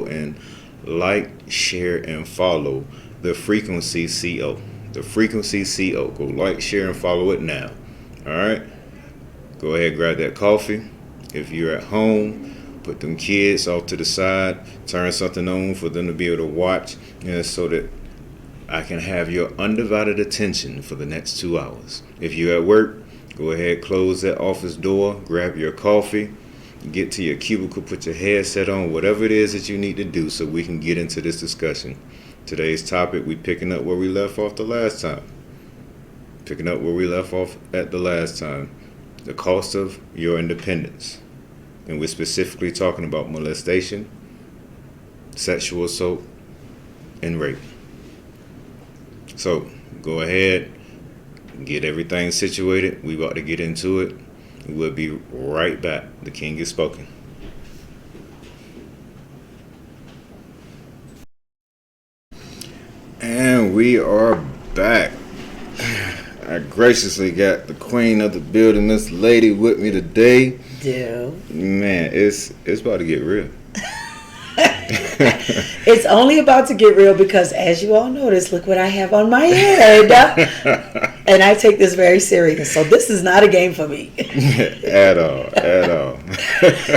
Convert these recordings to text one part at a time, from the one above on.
and like, share, and follow the Frequency CO. The Frequency CO. Go like, share, and follow it now. All right? Go ahead, grab that coffee. If you're at home, put them kids off to the side. Turn something on for them to be able to watch, so that I can have your undivided attention for the next 2 hours. If you're at work, go ahead, close that office door, grab your coffee, get to your cubicle, put your headset on, whatever it is that you need to do so we can get into this discussion. Today's topic, we picking up where we left off the last time. Picking up where we left off at the last time. The cost of your independence. And we're specifically talking about molestation, sexual assault, and rape. So, go ahead, get everything situated. We about to get into it. We'll be right back. The King is spoken. And we are back. I graciously got the queen of the building, Miss Lady, with me today. Dude. Man, it's about to get real. It's only about to get real because, as you all notice, look what I have on my head. And I take this very serious. So this is not a game for me. At all.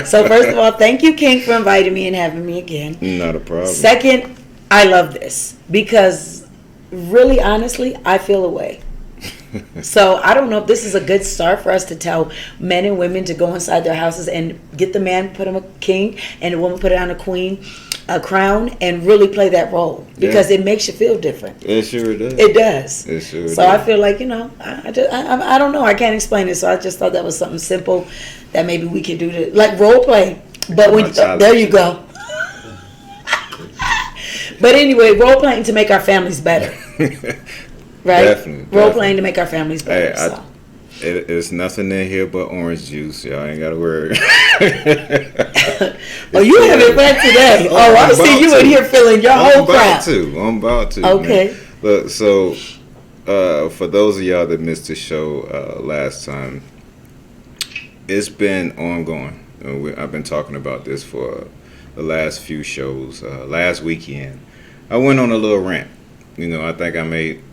So first of all, thank you, King, for inviting me and having me again. Not a problem. Second, I love this because really, honestly, I feel a way. So I don't know if this is a good start for us to tell men and women to go inside their houses and get the man, put him a king, and the woman put on a queen, a crown, and really play that role because it makes you feel different. It sure does. It does. It sure so does. I feel like, I don't know. I can't explain it. So I just thought that was something simple that maybe we could do to like role play. But there you go. But anyway, role playing to make our families better. Right? Definitely. Role playing to make our families better. Hey, it's nothing in here but orange juice. Y'all ain't got to worry. Oh, you having fun today. Oh, I see you in here feeling your whole crap. I'm about to. Okay. Man. Look, so for those of y'all that missed the show last time, it's been ongoing. I've been talking about this for the last few shows. Last weekend, I went on a little rant. I think I made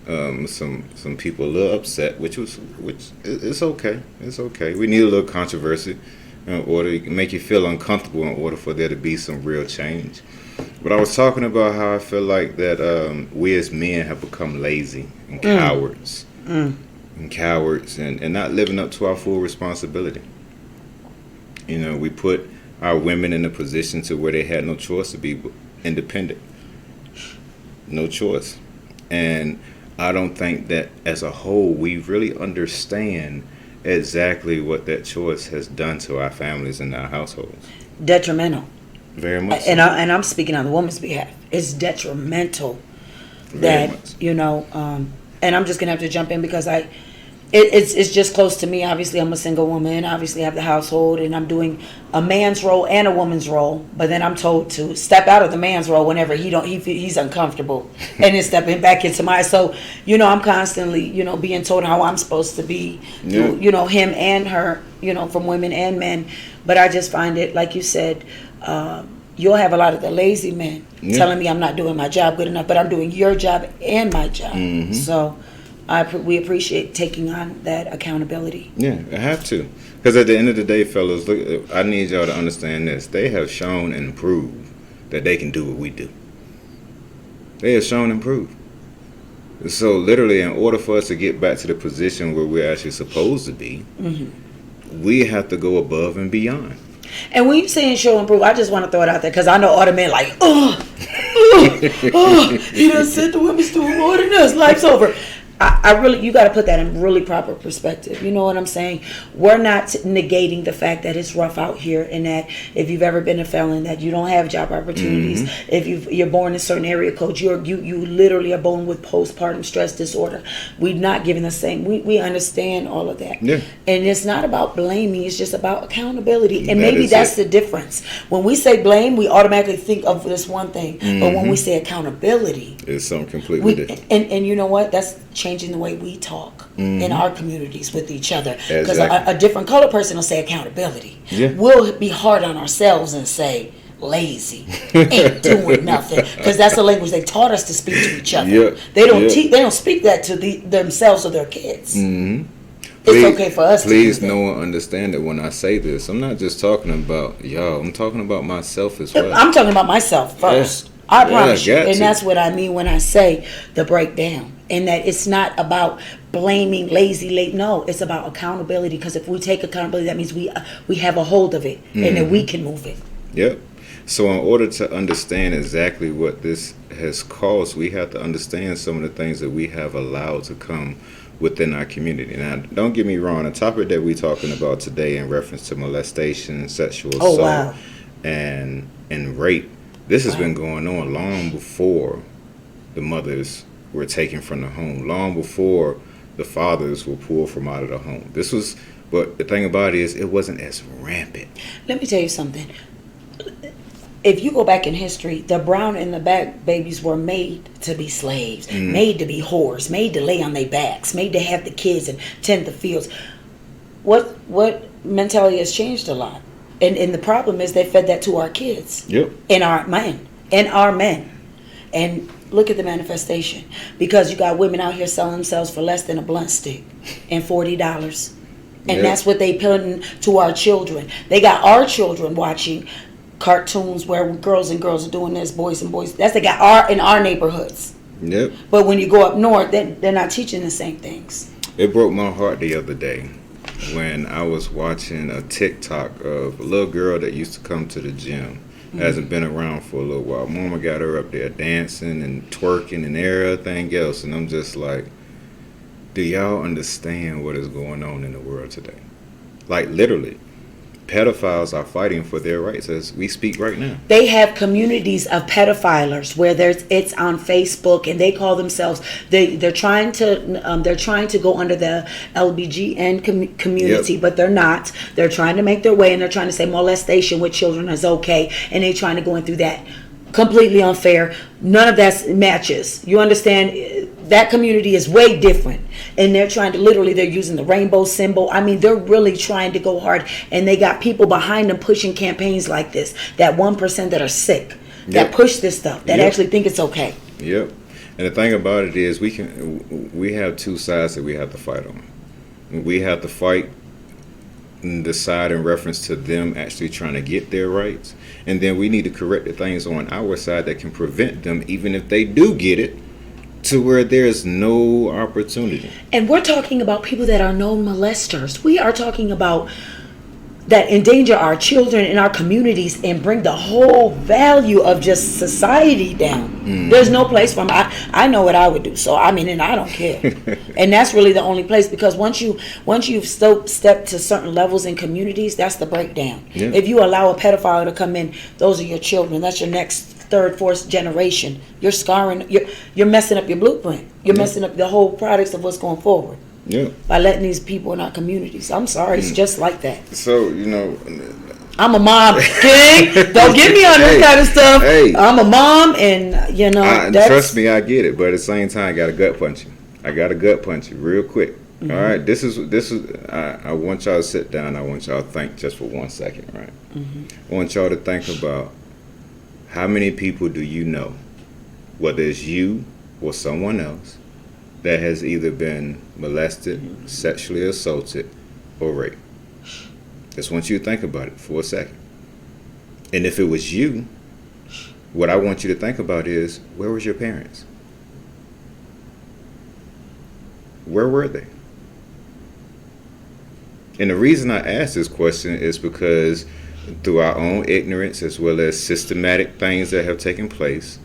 some people a little upset, which it's okay. It's okay. We need a little controversy in order to make you feel uncomfortable in order for there to be some real change. But I was talking about how I feel like that we as men have become lazy and cowards. And cowards and not living up to our full responsibility. We put our women in a position to where they had no choice to be independent. No choice. And I don't think that as a whole we really understand exactly what that choice has done to our families and our households. Detrimental. Very much so. And I'm speaking on the woman's behalf. It's detrimental Very that, much. and I'm just going to have to jump in because it's just close to me. Obviously, I'm a single woman. Obviously, I have the household, and I'm doing a man's role and a woman's role. But then I'm told to step out of the man's role whenever he's uncomfortable, and then stepping back into my. So, I'm constantly, being told how I'm supposed to be. Yeah. Him and her. From women and men. But I just find it, like you said, you'll have a lot of the lazy men telling me I'm not doing my job good enough, but I'm doing your job and my job. Mm-hmm. So. We appreciate taking on that accountability. Yeah, I have to. Because at the end of the day, fellas, look, I need y'all to understand this. They have shown and proved that they can do what we do. They have shown and proved. So literally, in order for us to get back to the position where we're actually supposed to be, we have to go above and beyond. And when you saying show and prove, I just want to throw it out there because I know all the men like, he done sent the women doing more than us. Life's over. I really, you got to put that in really proper perspective. You know what I'm saying? We're not negating the fact that it's rough out here, and that if you've ever been a felon, that you don't have job opportunities. If you're born in certain area codes, you literally are born with postpartum stress disorder. We're not giving the same. We understand all of that. Yeah. And it's not about blaming. It's just about accountability. And maybe that's the difference. When we say blame, we automatically think of this one thing. But when we say accountability, it's something completely different. And you know what? That's changing the way we talk in our communities with each other. Because Exactly. a different color person will say accountability. Yeah. We'll be hard on ourselves and say lazy, ain't doing nothing, because that's the language they taught us to speak to each other. Yep. They don't Yep. They don't speak that to themselves or their kids. Mm-hmm. It's okay for us Please, to do that. no one understand that when I say this, I'm not just talking about y'all. I'm talking about myself as well. I'm talking about myself first. Yeah. I Yeah, promise you. got And to. that's what I mean when I say the breakdown. And that it's not about blaming lazy. No, it's about accountability. Because if we take accountability, that means we have a hold of it, and then we can move it. Yep. So in order to understand exactly what this has caused, we have to understand some of the things that we have allowed to come within our community. Now, don't get me wrong, the topic that we're talking about today in reference to molestation, sexual assault, wow. and rape, this has been going on long before the mothers were taken from the home, long before the fathers were pulled from out of the home. But the thing about it is, it wasn't as rampant. Let me tell you something. If you go back in history, the brown and the black babies were made to be slaves, made to be whores, made to lay on their backs, made to have the kids and tend the fields. What mentality has changed a lot, and the problem is they fed that to our kids, Yep. and our men, and look at the manifestation, because you got women out here selling themselves for less than a blunt stick and $40. And Yep. that's what they putting to our children. They got our children watching cartoons where girls and girls are doing this, boys and boys. That's they got in our neighborhoods. Yep. But when you go up north, they're not teaching the same things. It broke my heart the other day when I was watching a TikTok of a little girl that used to come to the gym. Hasn't been around for a little while. Mama got her up there dancing and twerking and everything else. And I'm just like, do y'all understand what is going on in the world today? Like, literally, pedophiles are fighting for their rights as we speak right now. They have communities of pedophilers where it's on Facebook, and they call themselves they're trying to go under the LBGN community, Yep. but they're not. They're trying to make their way, and they're trying to say molestation with children is okay, and they're trying to go in through that. Completely unfair. None of that matches. You understand? That community is way different, and they're trying to they're using the rainbow symbol. I mean, they're really trying to go hard, and they got people behind them pushing campaigns like this. That 1% that are sick, that Yep. push this stuff, that Yep. actually think it's okay. Yep. And the thing about it is, we have two sides that we have to fight on. We have to fight the side in reference to them actually trying to get their rights, and then we need to correct the things on our side that can prevent them, even if they do get it, to where there's no opportunity. And we're talking about people that are known molesters. We are talking about that endanger our children in our communities and bring the whole value of just society down. There's no place for them. I know what I would do. So I mean, and I don't care. And that's really the only place, because once you've stepped to certain levels in communities, that's the breakdown. Yeah. If you allow a pedophile to come in, those are your children. That's your next third, fourth generation. You're scarring. You're messing up your blueprint. You're messing up the whole products of what's going forward. Yeah. By letting these people in our communities. I'm sorry, it's just like that. So I'm a mom, King. Don't get me on this kind of stuff. Hey. I'm a mom, and that's, trust me, I get it. But at the same time, I got to gut punch you. I got to gut punch you real quick. All right, this is. I want y'all to sit down. I want y'all to think just for 1 second, right? I want y'all to think about how many people do you know, whether it's you or someone else, that has either been molested, sexually assaulted, or raped. Just want you to think about it for a second. And if it was you, what I want you to think about is, where was your parents? Where were they? And the reason I ask this question is because through our own ignorance, as well as systematic things that have taken place,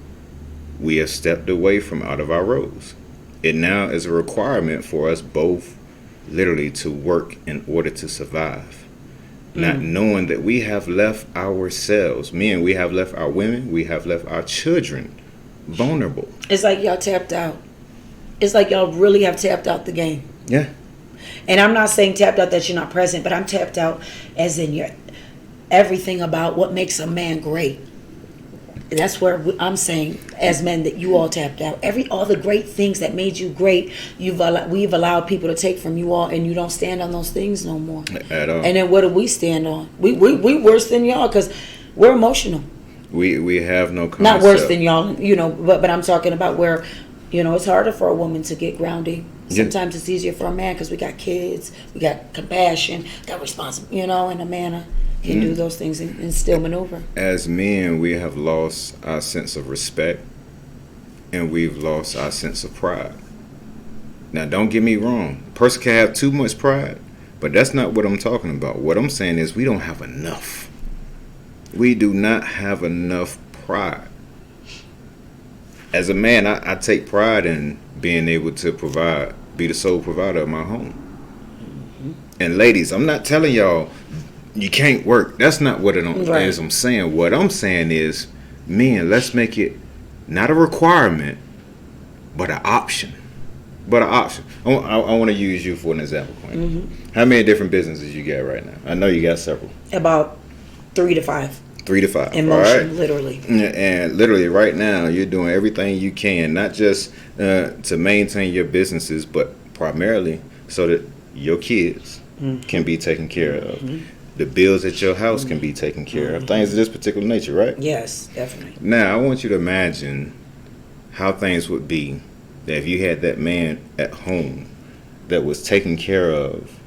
we have stepped away from out of our roles. It now is a requirement for us both literally to work in order to survive. Not knowing that we have left ourselves, men, we have left our women, we have left our children vulnerable. it's like y'all tapped out. It's like y'all really have tapped out the game. Yeah. And I'm not saying tapped out that you're not present, but I'm tapped out as in your everything about what makes a man great. That's where I'm saying, as men, that you all tapped out. All the great things that made you great, we've allowed people to take from you all, and you don't stand on those things no more. At all. And then what do we stand on? We worse than y'all, because we're emotional. We have no concept. Not worse than y'all, but I'm talking about where, it's harder for a woman to get grounding. Sometimes it's easier for a man because we got kids, we got compassion, got responsibility, and a man can do those things and still maneuver. As men, we have lost our sense of respect, and we've lost our sense of pride. Now, don't get me wrong. A person can have too much pride, but that's not what I'm talking about. What I'm saying is we don't have enough. We do not have enough pride. As a man, I take pride in being able to be the sole provider of my home. And ladies, I'm not telling y'all you can't work. That's not what it is I'm saying. What I'm saying is, men, let's make it not a requirement, but an option. I want to use you for an example, Queen. How many different businesses you got right now? I know you got several. About 3 to 5. 3 to 5. In motion, right? literally. And literally right now, you're doing everything you can, not just to maintain your businesses, but primarily so that your kids can be taken care of. The bills at your house can be taken care of. Things of this particular nature, right? Yes, definitely. Now, I want you to imagine how things would be that if you had that man at home that was taking care of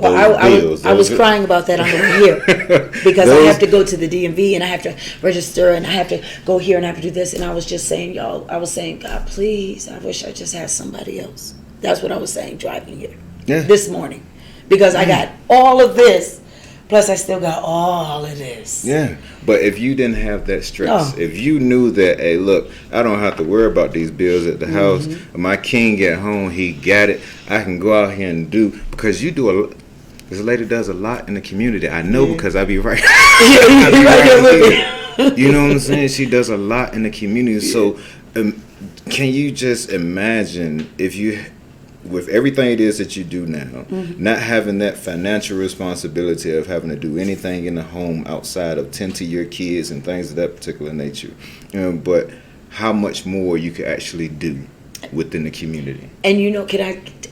I was crying about that on the way here because I have to go to the DMV and I have to register and I have to go here and I have to do this, and I was just saying, God, please, I wish I just had somebody else. That's what I was saying driving here this morning, because I got all of this, plus I still got all of this. Yeah, but if you didn't have that stress, if you knew that, hey, look, I don't have to worry about these bills at the house. My king at home, he got it. I can go out here and do, because you do this lady does a lot in the community. I know because I be right. You know what I'm saying? She does a lot in the community. So can you just imagine if you, with everything it is that you do now, not having that financial responsibility of having to do anything in the home outside of tend to your kids and things of that particular nature, but how much more you could actually do within the community. And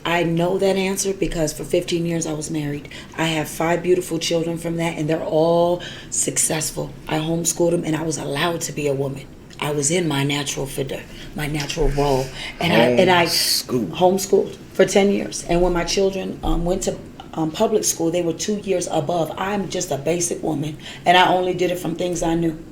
I know that answer because for 15 years I was married. I have 5 beautiful children from that, and they're all successful. I homeschooled them, and I was allowed to be a woman. I was in my natural figure, my natural role, and I homeschooled for 10 years. And when my children went to public school, they were 2 years above. I'm just a basic woman, and I only did it from things I knew.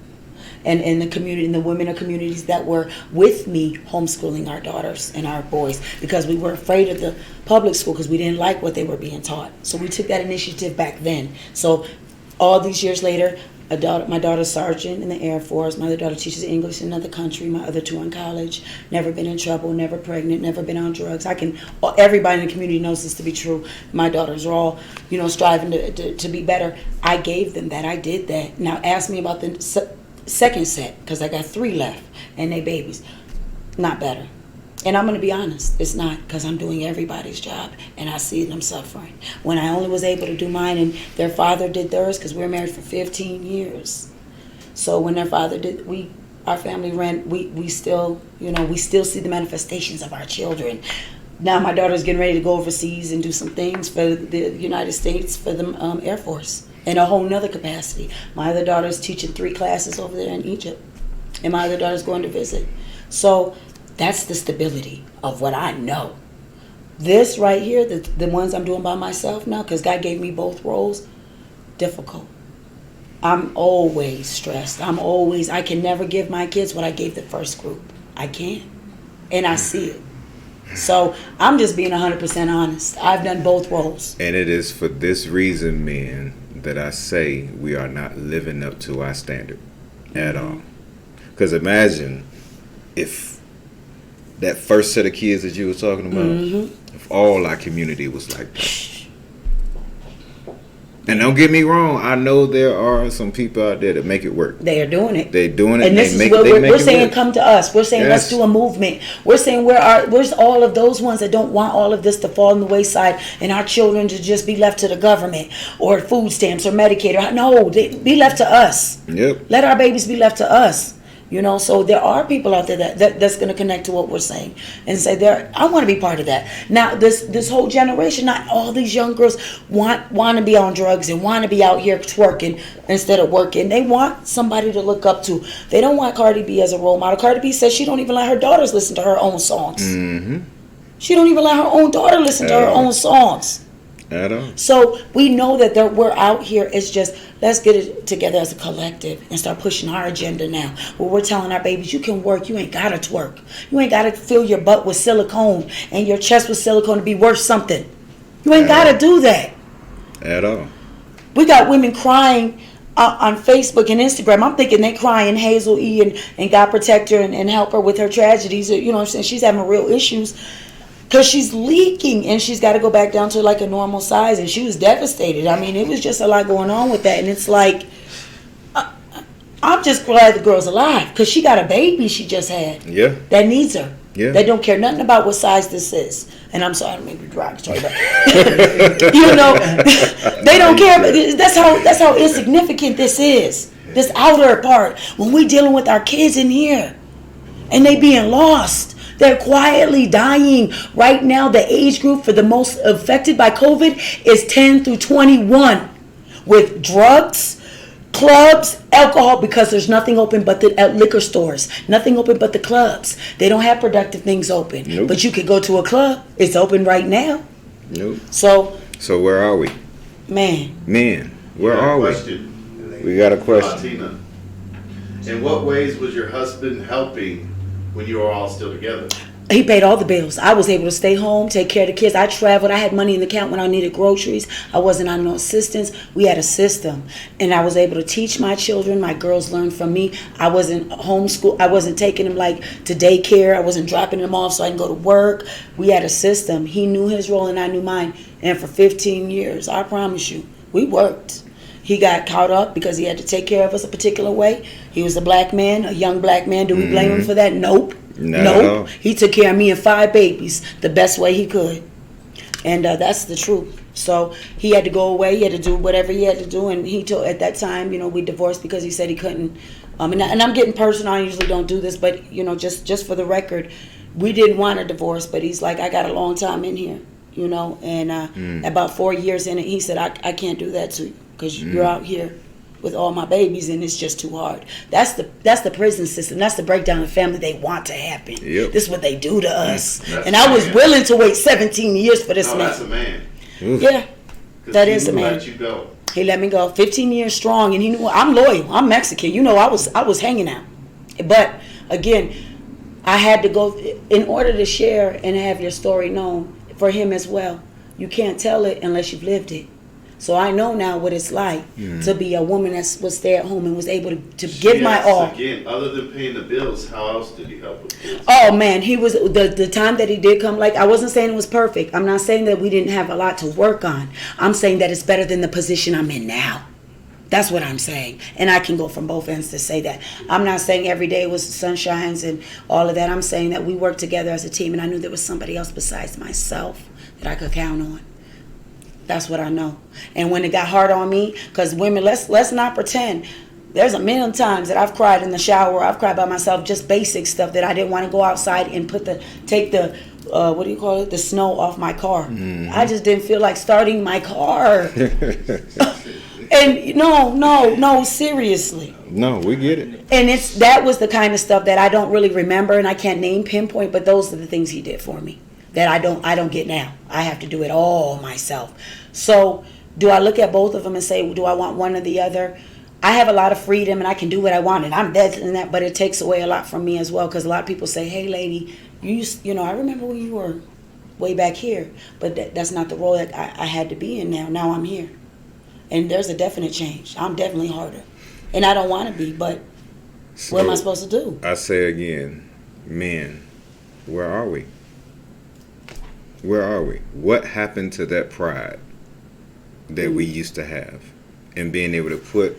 And in the community, in the women of communities that were with me homeschooling our daughters and our boys, because we were afraid of the public school because we didn't like what they were being taught. So we took that initiative back then. So all these years later, my daughter's sergeant in the Air Force. My other daughter teaches English in another country. My other 2 in college. Never been in trouble. Never pregnant. Never been on drugs. Everybody in the community knows this to be true. My daughters are all, striving to be better. I gave them that. I did that. Now ask me about the second set, because I got 3 left and they babies. Not better. And I'm going to be honest, it's not, because I'm doing everybody's job and I see them suffering. When I only was able to do mine and their father did theirs, because we were married for 15 years. So when their father did, our family ran, we still, we still see the manifestations of our children. Now my daughter's getting ready to go overseas and do some things for the United States, for the Air Force. In a whole nother capacity. My other daughter's teaching 3 classes over there in Egypt. And my other daughter's going to visit. So that's the stability of what I know. This right here, the ones I'm doing by myself now, because God gave me both roles, difficult. I'm always stressed. I can never give my kids what I gave the first group. I can't. And I see it. So I'm just being 100% honest. I've done both roles. And it is for this reason, men, that I say we are not living up to our standard at all. Because imagine if that first set of kids that you were talking about, if all our community was like that. And don't get me wrong, I know there are some people out there that make it work. They are doing it. They're doing it. And this is what we're saying, come to us. We're saying, let's do a movement. We're saying, where's all of those ones that don't want all of this to fall on the wayside and our children to just be left to the government or food stamps or Medicaid? No, they be left to us. Yep. Let our babies be left to us. So there are people out there that's going to connect to what we're saying and say, I want to be part of that. Now, this whole generation, not all these young girls want to be on drugs and want to be out here twerking instead of working. They want somebody to look up to. They don't want Cardi B as a role model. Cardi B says she don't even let her daughters listen to her own songs. Mm-hmm. She don't even let her own daughter listen to her own songs. At all. So we know that we're out here. It's just, let's get it together as a collective and start pushing our agenda now. Where we're telling our babies, you can work. You ain't got to twerk. You ain't got to fill your butt with silicone and your chest with silicone to be worth something. You ain't got to do that. At all. We got women crying on Facebook and Instagram. I'm thinking they crying Hazel E. and God protect her and help her with her tragedies. You know what I'm saying? She's having real issues. Because she's leaking and she's got to go back down to like a normal size. And she was devastated. I mean, it was just a lot going on with that. And it's like, I'm just glad the girl's alive. Because she got a baby she just had. Yeah. That needs her. Yeah. They don't care nothing about what size this is. And I'm sorry, I don't mean to be derogatory, but they don't care. That's how insignificant this is. This outer part. When we dealing with our kids in here. And they being lost. They're quietly dying. Right now, the age group for the most affected by COVID is 10 through 21 with drugs, clubs, alcohol, because there's nothing open but the liquor stores. Nothing open but the clubs. They don't have productive things open. Nope. But you could go to a club. It's open right now. Nope. So where are we? Man, where are we? We got a question. Tina, in what ways was your husband helping when you were all still together? he paid all the bills. I was able to stay home, take care of the kids. I traveled. I had money in the account when I needed groceries. I wasn't on no assistance. We had a system. And I was able to teach my children. My girls learned from me. I wasn't homeschool. I wasn't taking them like to daycare. I wasn't dropping them off so I can go to work. We had a system. He knew his role and I knew mine. And for 15 years, I promise you, we worked. He got caught up because he had to take care of us a particular way. He was a black man, a young black man. Do we blame him for that? Nope. Nope. He took care of me and 5 babies the best way he could. And that's the truth. So he had to go away. He had to do whatever he had to do. And he told, at that time, we divorced because he said he couldn't. And I'm getting personal. I usually don't do this. But, just for the record, we didn't want a divorce. But he's like, I got a long time in here, And about 4 years in it, he said, I can't do that to you. Because you're out here with all my babies and it's just too hard. That's the prison system. That's the breakdown of family they want to happen. Yep. This is what they do to us. That's and I was willing to wait 17 years for this man. That's a man. Yeah, that is a man. Let you go. He let me go. 15 years strong, and he knew I'm loyal. I'm Mexican. I was hanging out. But again, I had to go in order to share and have your story known for him as well. You can't tell it unless you've lived it. So I know now what it's like to be a woman that was stay at home and was able to give my all. Again, other than paying the bills, how else did he help with kids? Oh man, he was the time that he did come. Like, I wasn't saying it was perfect. I'm not saying that we didn't have a lot to work on. I'm saying that it's better than the position I'm in now. That's what I'm saying. And I can go from both ends to say that. I'm not saying every day was sunshines and all of that. I'm saying that we worked together as a team, and I knew there was somebody else besides myself that I could count on. That's what I know. And when it got hard on me, because women, let's not pretend. There's a million times that I've cried in the shower. I've cried by myself, just basic stuff that I didn't want to go outside and take the what do you call it? The snow off my car. I just didn't feel like starting my car. And no, seriously. No, we get it. And that was the kind of stuff that I don't really remember, and I can't pinpoint, but those are the things he did for me that I don't get now. I have to do it all myself. So do I look at both of them and say, do I want one or the other? I have a lot of freedom and I can do what I want, and I'm better than that, but it takes away a lot from me as well, because a lot of people say, hey lady, I remember when you were way back here, but that's not the role that I had to be in now. Now I'm here. And there's a definite change. I'm definitely harder. And I don't want to be, but what am I supposed to do? I say again, men, where are we? Where are we? What happened to that pride that we used to have? And being able to put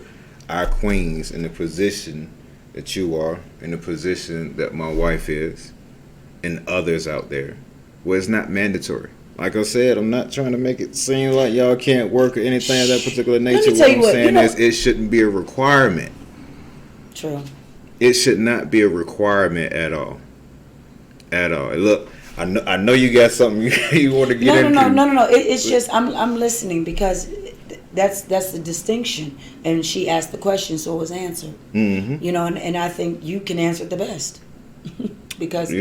our queens in the position that you are, in the position that my wife is, and others out there, where it's not mandatory. Like I said, I'm not trying to make it seem like y'all can't work or anything of that particular nature. What I'm saying is it shouldn't be a requirement. True. It should not be a requirement at all. At all. And look, I know you got something you want to get into. No. It's just I'm listening because that's the distinction. And she asked the question, so it was answered. Mm-hmm. You know, and I think you can answer it the best because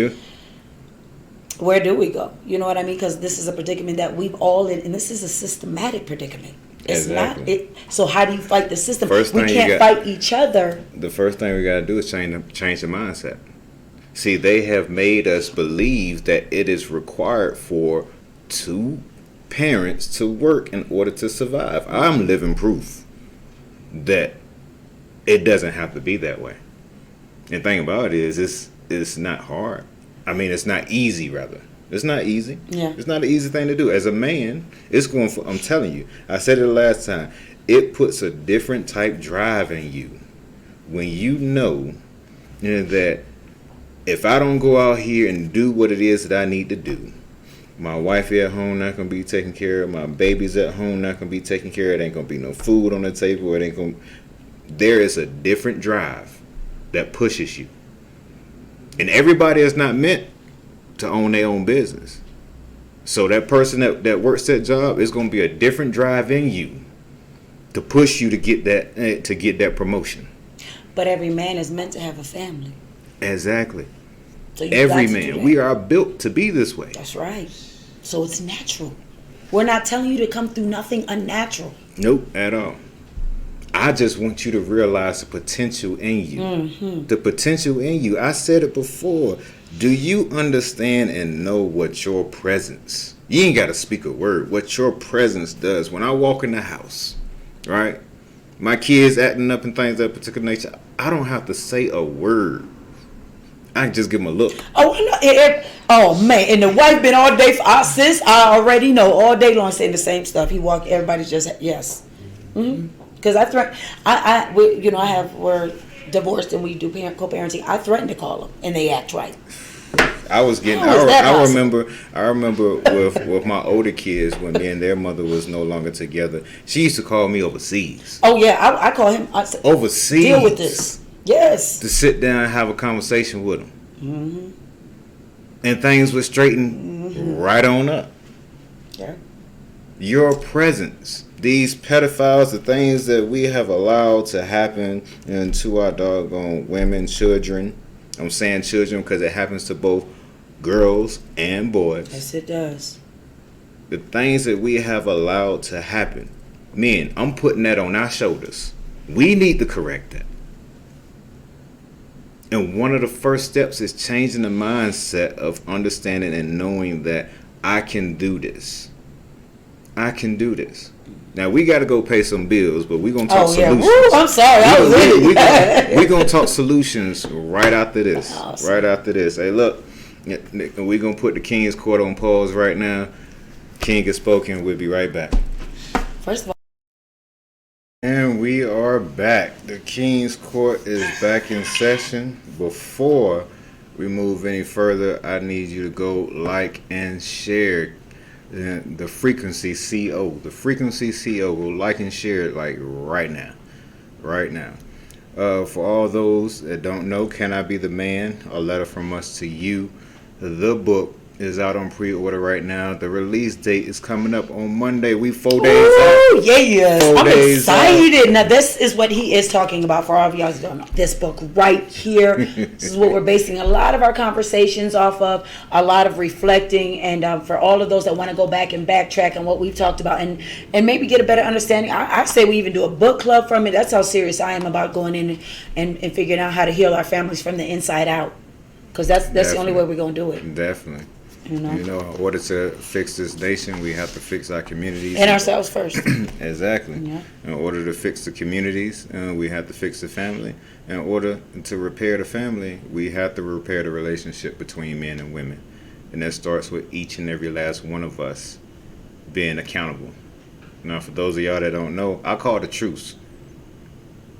where do we go? You know what I mean? Because this is a predicament that we've all in, and this is a systematic predicament. It's exactly. not it. So how do you fight the system? First We can't fight each other. The first thing we got to do is change the mindset. See, they have made us believe that it is required for two parents to work in order to survive. I'm living proof that it doesn't have to be that way. And the thing about it is, it's not hard. I mean, it's not easy, rather. It's not easy. Yeah. It's not an easy thing to do. As a man, it's going for, I'm telling you, I said it the last time, it puts a different type drive in you when you know that if I don't go out here and do what it is that I need to do, my wife at home not gonna be taken care of, my baby's at home not gonna be taken care of, it ain't gonna be no food on the table, there is a different drive that pushes you. And everybody is not meant to own their own business. So that person that works that job is gonna be a different drive in you to push you to get that promotion. But every man is meant to have a family. Exactly. So every man. We are built to be this way. That's right. So it's natural. We're not telling you to come through nothing unnatural. Nope, at all. I just want you to realize the potential in you. Mm-hmm. The potential in you. I said it before. Do you understand and know what your presence, you ain't got to speak a word, what your presence does? When I walk in the house, right? My kids acting up and things of that particular nature, I don't have to say a word. I can just give them a look. Oh, oh man! And the wife been all day for our sis. I already know all day long saying the same stuff. He walk. Everybody's just yes. Because we're divorced and we do co-parenting. I threaten to call them, and they act right. I was getting. I remember with my older kids when me and their mother was no longer together. She used to call me overseas. Oh yeah, I call him. I said, overseas. Deal with this. Yes. To sit down and have a conversation with them. And things would straighten right on up. Yeah. Your presence, these pedophiles, the things that we have allowed to happen to our doggone women, children. I'm saying children because it happens to both girls and boys. Yes, it does. The things that we have allowed to happen. Men, I'm putting that on our shoulders. We need to correct that. And one of the first steps is changing the mindset of understanding and knowing that I can do this. I can do this. Now, we got to go pay some bills, but we're going to talk solutions. Woo, I'm sorry. We're going to talk solutions right after this. Awesome. Right after this. Hey, look, we're going to put the King's Court on pause right now. King has spoken. We'll be right back. First of all. And we are back. The King's Court is back in session. Before we move any further, I need you to go like and share the Frequency CO. The Frequency CO. Go like and share it like right now. Right now. For all those that don't know, Can I Be the Man? A Letter from Us to You. The book is out on pre-order right now. The release date is coming up on Monday. We 4 days out. Yes. I'm excited. Out. Now, this is what he is talking about for all of y'all who don't know. This book right here. This is what we're basing a lot of our conversations off of, a lot of reflecting, and for all of those that want to go back and backtrack on what we've talked about and maybe get a better understanding. I say we even do a book club from it. That's how serious I am about going in and figuring out how to heal our families from the inside out. Because that's the only way we're going to do it. Definitely. You know, in order to fix this nation, we have to fix our communities. And ourselves first. Exactly. Yeah. In order to fix the communities, we have to fix the family. In order to repair the family, we have to repair the relationship between men and women. And that starts with each and every last one of us being accountable. Now, for those of y'all that don't know, I called a truce.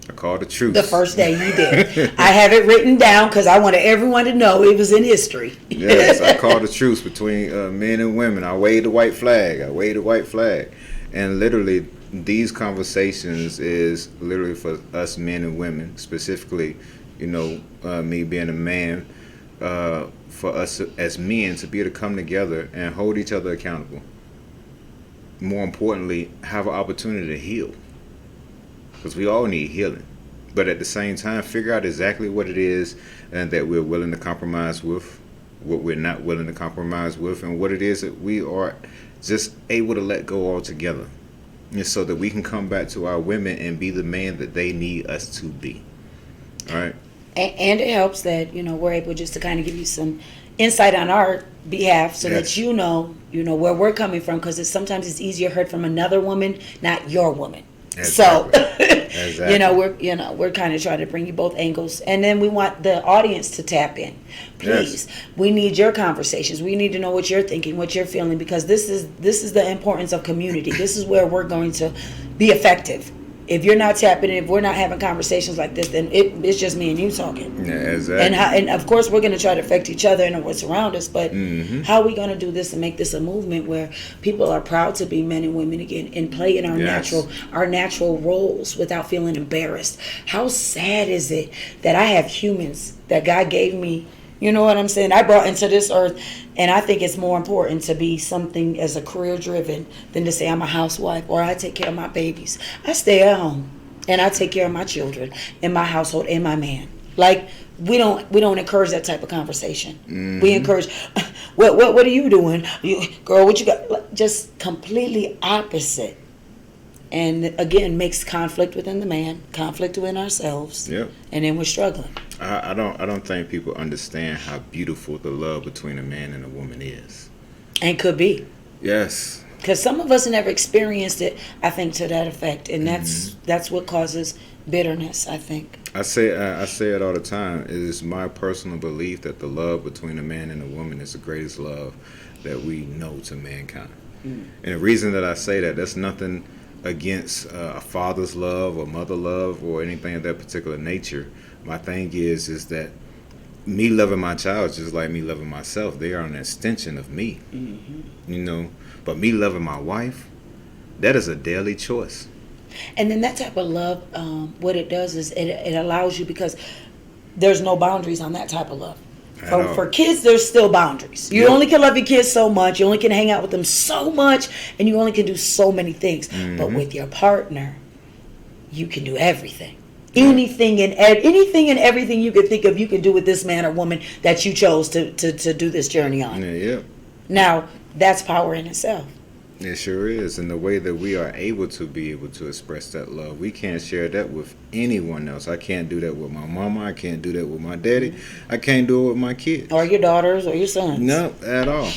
The first day you did. I have it written down because I wanted everyone to know it was in history. Yes, I called a truce between men and women. I waved the white flag. And literally, these conversations is literally for us men and women, specifically, Me being a man, for us as men to be able to come together and hold each other accountable. More importantly, have an opportunity to heal, because we all need healing. But at the same time, figure out exactly what it is and that we're willing to compromise with, what we're not willing to compromise with, and what it is that we are just able to let go altogether, and so that we can come back to our women and be the man that they need us to be. All right. And it helps that we're able just to kind of give you some insight on our behalf, so Yes. that you know where we're coming from, because sometimes it's easier heard from another woman, not your woman. Exactly. So Exactly. we're kind of trying to bring you both angles, and then we want the audience to tap in. Please, Yes. we need your conversations. We need to know what you're thinking, what you're feeling, because this is the importance of community. This is where we're going to be effective. If you're not tapping in, if we're not having conversations like this, then it's just me and you talking. Yeah, exactly. And of course we're going to try to affect each other and what's around us, but Mm-hmm. how are we going to do this and make this a movement where people are proud to be men and women again and play in Yes. our natural roles without feeling embarrassed? How sad is it that I have humans that God gave me, you know what I'm saying, I brought into this earth, and I think it's more important to be something as a career driven than to say I'm a housewife or I take care of my babies. I stay at home and I take care of my children and my household and my man. Like, we don't encourage that type of conversation. Mm-hmm. We encourage, what are you doing? Girl, what you got? Like, just completely opposite. And again, makes conflict within the man, conflict within ourselves. Yep. And then we're struggling. I don't think people understand how beautiful the love between a man and a woman is. And could be. Yes. Because some of us never experienced it, I think, to that effect. And that's what causes bitterness, I think. I say it all the time. It is my personal belief that the love between a man and a woman is the greatest love that we know to mankind. And the reason that I say that, that's nothing against a father's love or mother love or anything of that particular nature. My thing is that me loving my child is just like me loving myself. They are an extension of me. Mm-hmm. But me loving my wife, that is a daily choice. And then that type of love, what it does is it allows you, because there's no boundaries on that type of love. For kids, there's still boundaries. You only can love your kids so much. You only can hang out with them so much, and you only can do so many things. Mm-hmm. But with your partner, you can do everything. Anything and everything you could think of, you can do with this man or woman that you chose to do this journey on. Yeah. Now, that's power in itself. It sure is. And the way that we are able to express that love, we can't share that with anyone else. I can't do that with my mama. I can't do that with my daddy. I can't do it with my kids. Or your daughters or your sons. No, at all.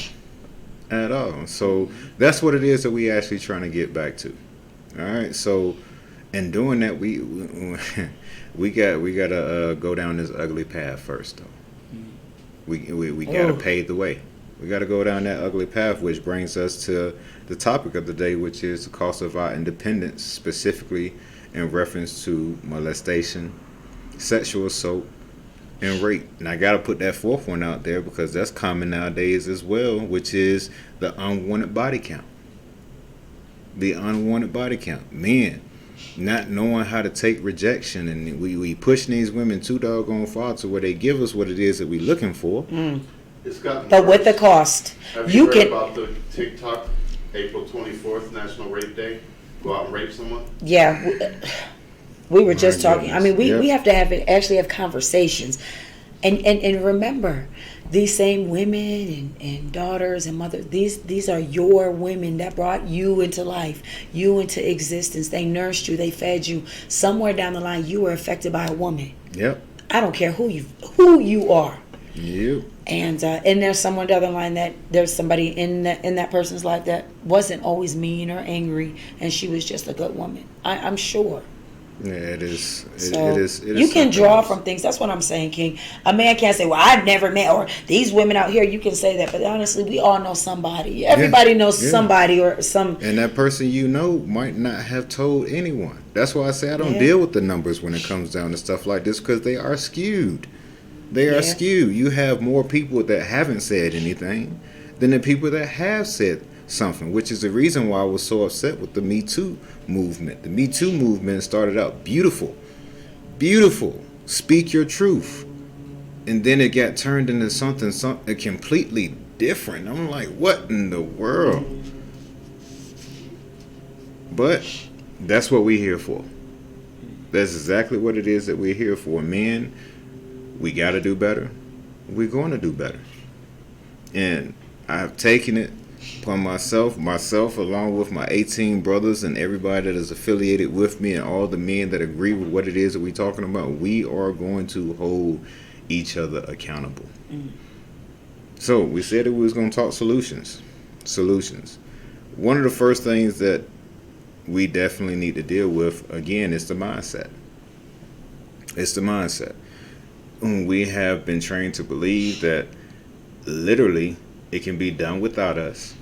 At all. So that's what it is that we actually trying to get back to. All right. So in doing that, we got to go down this ugly path first, though. We got to pave the way. We got to go down that ugly path, which brings us to the topic of the day, which is the cost of our independence, specifically in reference to molestation, sexual assault, and rape. And I got to put that fourth one out there because that's common nowadays as well, which is the unwanted body count. The unwanted body count. Men not knowing how to take rejection, and we pushing these women too doggone far to where they give us what it is that we looking for. It's gotten But with the worse. cost, Have you heard can. about the TikTok April 24th National Rape Day? Go out and rape someone? Yeah, we were just My talking. I mean, goodness. we have to actually have conversations, and remember, these same women and daughters and mothers. These are your women that brought you into life, you into existence. They nursed you, they fed you. Somewhere down the line, you were affected by a woman. Yep. I don't care who you are. Yep. And there's somewhere down the line that there's somebody in that person's life that wasn't always mean or angry, and she was just a good woman. I'm sure. Yeah, it is. So It is. you can something draw else. from things. That's what I'm saying, King. A man can't say, "Well, I've never met," or "These women out here." You can say that, but honestly, we all know somebody. Everybody knows somebody or some. And that person might not have told anyone. That's why I say I don't Yeah. deal with the numbers when it comes down to stuff like this, because they are skewed. They are Yeah. skewed. You have more people that haven't said anything than the people that have said something, which is the reason why I was so upset with the Me Too movement. The Me Too movement started out beautiful, Speak your truth. And then it got turned into something completely different. I'm like, what in the world? But that's what we're here for. That's exactly what it is that we're here for. Men, we got to do better. We're going to do better. And I've taken it upon myself along with my 18 brothers and everybody that is affiliated with me and all the men that agree with what it is that we're talking about. We are going to hold each other accountable. So we said that we was going to talk solutions. One of the first things that we definitely need to deal with, again, is the mindset. It's the mindset. We have been trained to believe that literally it can be done without us,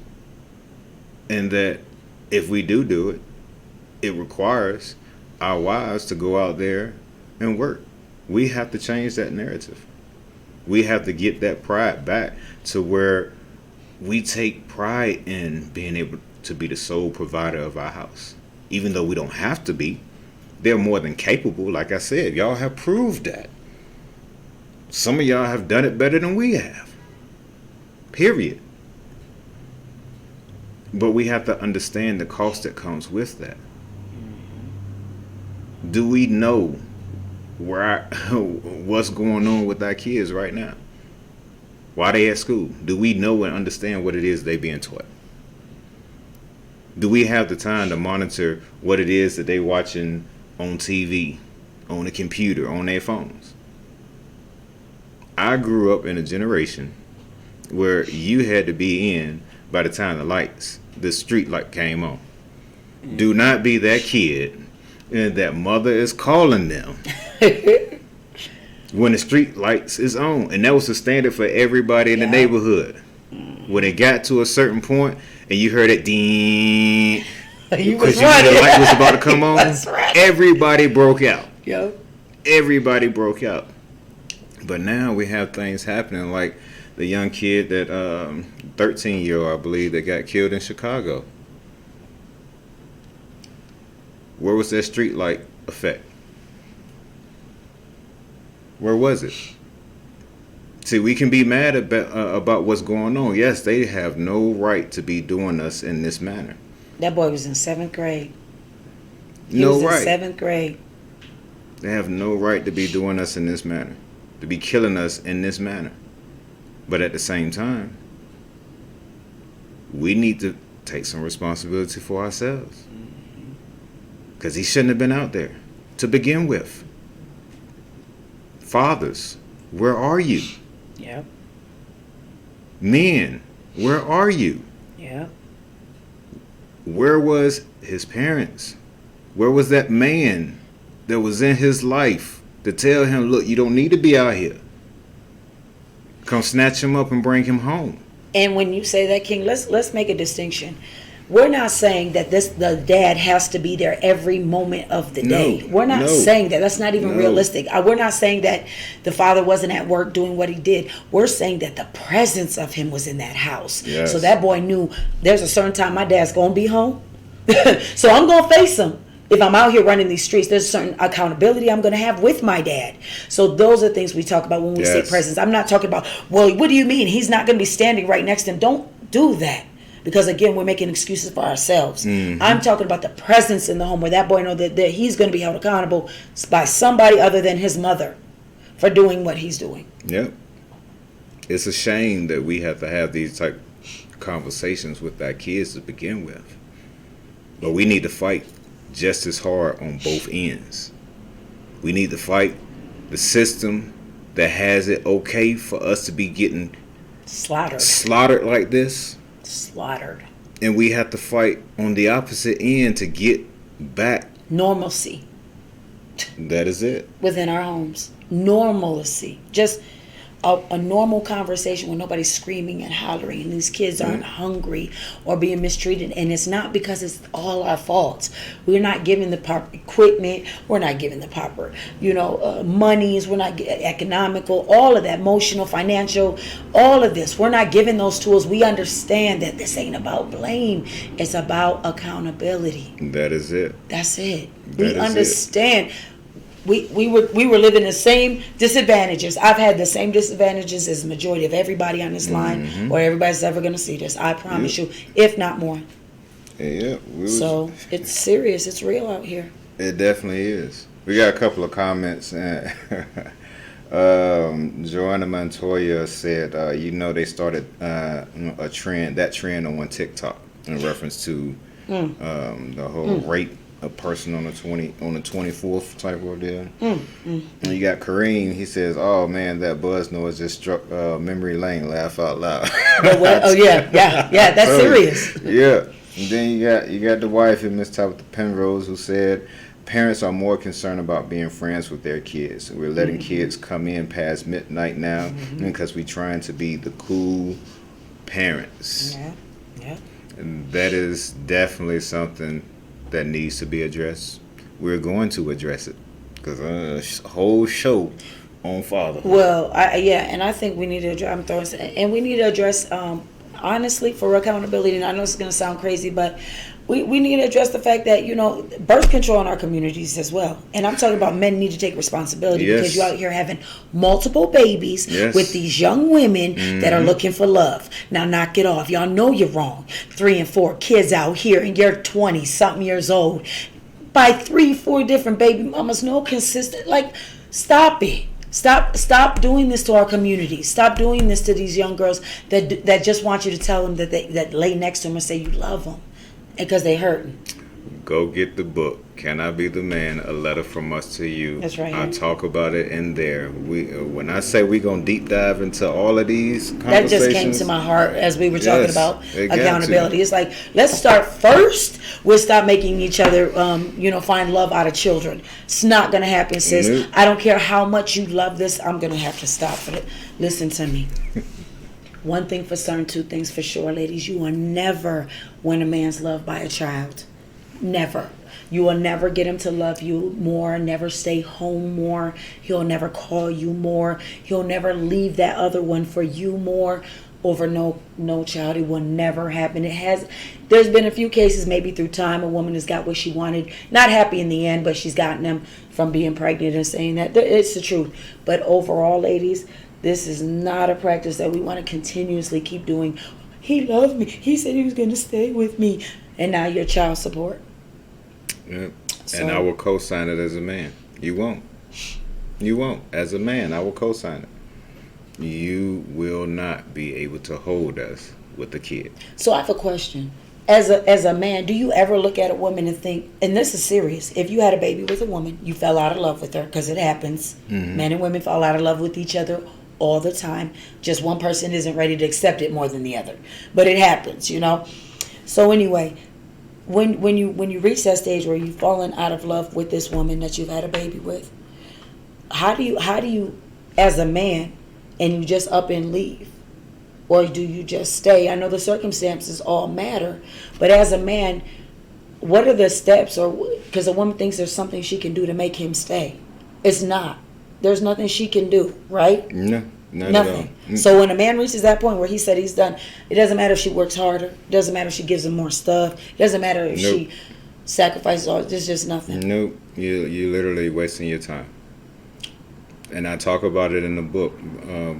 and that if we do it, it requires our wives to go out there and work. We have to change that narrative. We have to get that pride back to where we take pride in being able to be the sole provider of our house. Even though we don't have to be, they're more than capable. Like I said, y'all have proved that. Some of y'all have done it better than we have. Period. But we have to understand the cost that comes with that. Do we know what's going on with our kids right now? Why they at school? Do we know and understand what it is they being taught? Do we have the time to monitor what it is that they watching on TV, on the computer, on their phones? I grew up in a generation where you had to be in by the time the street light came on. Do not be that kid and that mother is calling them when the street lights is on. And that was the standard for everybody in the neighborhood. When it got to a certain point and you heard it ding, because you knew the light was about to come on, everybody broke out. Yep. Everybody broke out. But now we have things happening like the young kid that 13-year-old, I believe, that got killed in Chicago. Where was that street light effect? Where was it? See, we can be mad about what's going on. Yes, they have no right to be doing us in this manner. That boy was in 7th grade. He was in right. 7th grade. They have no right to be doing us in this manner, to be killing us in this manner. But at the same time, we need to take some responsibility for ourselves. Because he shouldn't have been out there to begin with. Fathers, where are you? Yep. Men, where are you? Yep. Where was his parents? Where was that man that was in his life to tell him, look, you don't need to be out here. Come snatch him up and bring him home. And when you say that, King, let's make a distinction. We're not saying that the dad has to be there every moment of the day. We're not saying that. That's not even realistic. We're not saying that the father wasn't at work doing what he did. We're saying that the presence of him was in that house. Yes. So that boy knew there's a certain time my dad's going to be home. So I'm going to face him. If I'm out here running these streets, there's a certain accountability I'm going to have with my dad. So those are things we talk about when we say presence. I'm not talking about, well, what do you mean? He's not going to be standing right next to him. Don't do that. Because, again, we're making excuses for ourselves. Mm-hmm. I'm talking about the presence in the home where that boy knows that he's going to be held accountable by somebody other than his mother for doing what he's doing. Yep. It's a shame that we have to have these type conversations with our kids to begin with. But we need to fight just as hard on both ends. We need to fight the system that has it okay for us to be getting slaughtered like this. Slaughtered. And we have to fight on the opposite end to get back normalcy. That is it. Within our homes. Normalcy. Just a normal conversation where nobody's screaming and hollering and these kids aren't hungry or being mistreated. And it's not because it's all our faults. We're not giving the proper equipment. We're not giving the proper, monies. We're not economical, all of that, emotional, financial, all of this. We're not giving those tools. We understand that this ain't about blame. It's about accountability. That is it. That's it. We understand. we were living the same disadvantages. I've had the same disadvantages as the majority of everybody on this line, or everybody's ever going to see this. I promise you, if not more. Yeah. So it's serious. It's real out here. It definitely is. We got a couple of comments. Joanna Montoya said, they started a trend on TikTok in reference to the whole rape a person on the 24th type of deal. And you got Kareem. He says, "Oh man, that buzz noise just struck memory lane. Laugh out loud." Oh yeah. That's serious. Yeah. And then you got the wife, Miss Tabitha Penrose, who said, "Parents are more concerned about being friends with their kids. We're letting kids come in past midnight now because we're trying to be the cool parents." Yeah. And that is definitely something that needs to be addressed. We're going to address it because a whole show on fatherhood. Well, and I think we need to address. We need to address honestly for accountability. And I know it's going to sound crazy, but we need to address the fact that birth control in our communities as well. And I'm talking about men need to take responsibility because you're out here having multiple babies with these young women that are looking for love. Now knock it off. Y'all know you're wrong. 3 and 4 kids out here and you're 20 something years old by 3-4 different baby mamas. No consistent. Like, stop it. Stop doing this to our community. Stop doing this to these young girls that just want you to tell them that lay next to them and say you love them. Because they hurting. Go get the book. Can I Be the Man? A Letter from Us to You. That's right. I talk about it in there. When I say we're gonna deep dive into all of these conversations, that just came to my heart as we were talking about accountability. It's like, let's start first with stop making each other find love out of children. It's not gonna happen, sis. Nope. I don't care how much you love this. I'm gonna have to stop for it. Listen to me. One thing for certain, two things for sure, ladies. You will never win a man's love by a child. Never. You will never get him to love you more, never stay home more. He'll never call you more. He'll never leave that other one for you more over no child. It will never happen. There's been a few cases, maybe through time, a woman has got what she wanted. Not happy in the end, but she's gotten them from being pregnant and saying that. It's the truth. But overall, ladies, this is not a practice that we want to continuously keep doing. He loved me. He said he was going to stay with me. And now you're child support. Yep. So, and I will co-sign it as a man. You won't. You won't. As a man, I will co-sign it. You will not be able to hold us with a kid. So I have a question. As a man, do you ever look at a woman and think, and this is serious, if you had a baby with a woman, you fell out of love with her, because it happens. Men and women fall out of love with each other all the time. Just one person isn't ready to accept it more than the other. But it happens, So anyway, when you reach that stage where you've fallen out of love with this woman that you've had a baby with, how do you as a man, and you just up and leave? Or do you just stay? I know the circumstances all matter, but as a man, what are the steps? Or because a woman thinks there's something she can do to make him stay. It's not. There's nothing she can do, right? No, nothing. At all. So when a man reaches that point where he said he's done, it doesn't matter if she works harder. It doesn't matter if she gives him more stuff. It doesn't matter if she sacrifices all. There's just nothing. Nope. You're literally wasting your time. And I talk about it in the book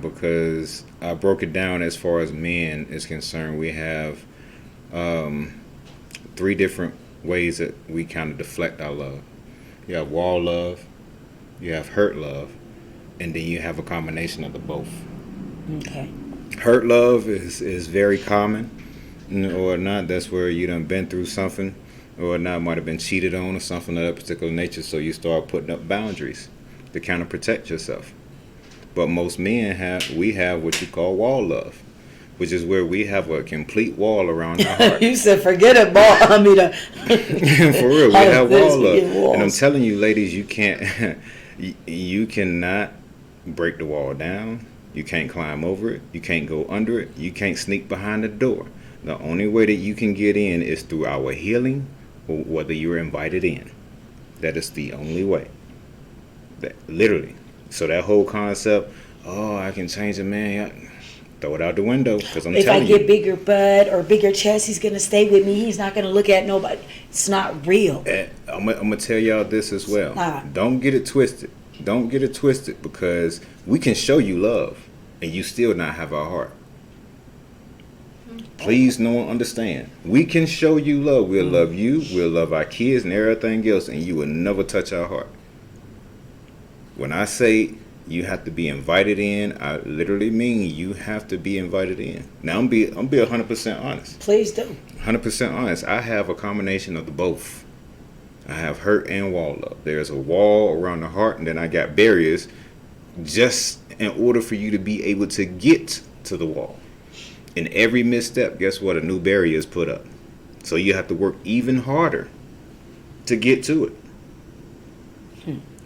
because I broke it down as far as men is concerned. We have 3 different ways that we kind of deflect our love. You have wall love, you have hurt love, and then you have a combination of the both. Okay. Hurt love is very common, or not. That's where you done been through something, or not might have been cheated on or something of that particular nature, so you start putting up boundaries to kind of protect yourself. But most men have what you call wall love, which is where we have a complete wall around our heart. You said forget it, ball. I mean, for real, we have wall love, and I'm telling you, ladies, you can't, you cannot break the wall down. You can't climb over it. You can't go under it. You can't sneak behind the door. The only way that you can get in is through our healing, or whether you're invited in. That is the only way. That literally. So that whole concept, I can change a man. throw it out the window because I'm If I telling get you. bigger butt or bigger chest, he's gonna stay with me. He's not gonna look at nobody. It's not real. I'm gonna tell y'all this as well. Nah. Don't get it twisted. Don't get it twisted because we can show you love and you still not have our heart. Please know and understand. We can show you love. We'll love you. We'll love our kids and everything else, and you will never touch our heart. When I say you have to be invited in, I literally mean you have to be invited in. Now I'm be 100% honest. Please do. 100% honest. I have a combination of the both. I have hurt and wall love. There's a wall around the heart, and then I got barriers just in order for you to be able to get to the wall. In every misstep, guess what? A new barrier is put up. So you have to work even harder to get to it.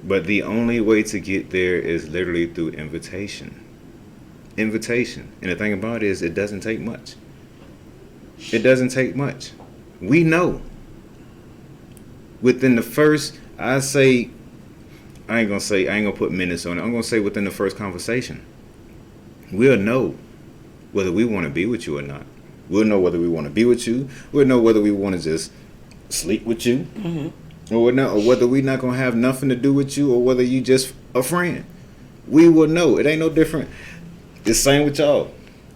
But the only way to get there is literally through invitation. Invitation. And the thing about it is, it doesn't take much. It doesn't take much. We know. Within the first, I ain't gonna put minutes on it. I'm gonna say within the first conversation, we'll know whether we want to be with you or not. We'll know whether we want to be with you. We'll know whether we want to just sleep with you, or whether we're not gonna have nothing to do with you, or whether you just a friend. We will know. It ain't no different. It's same with y'all.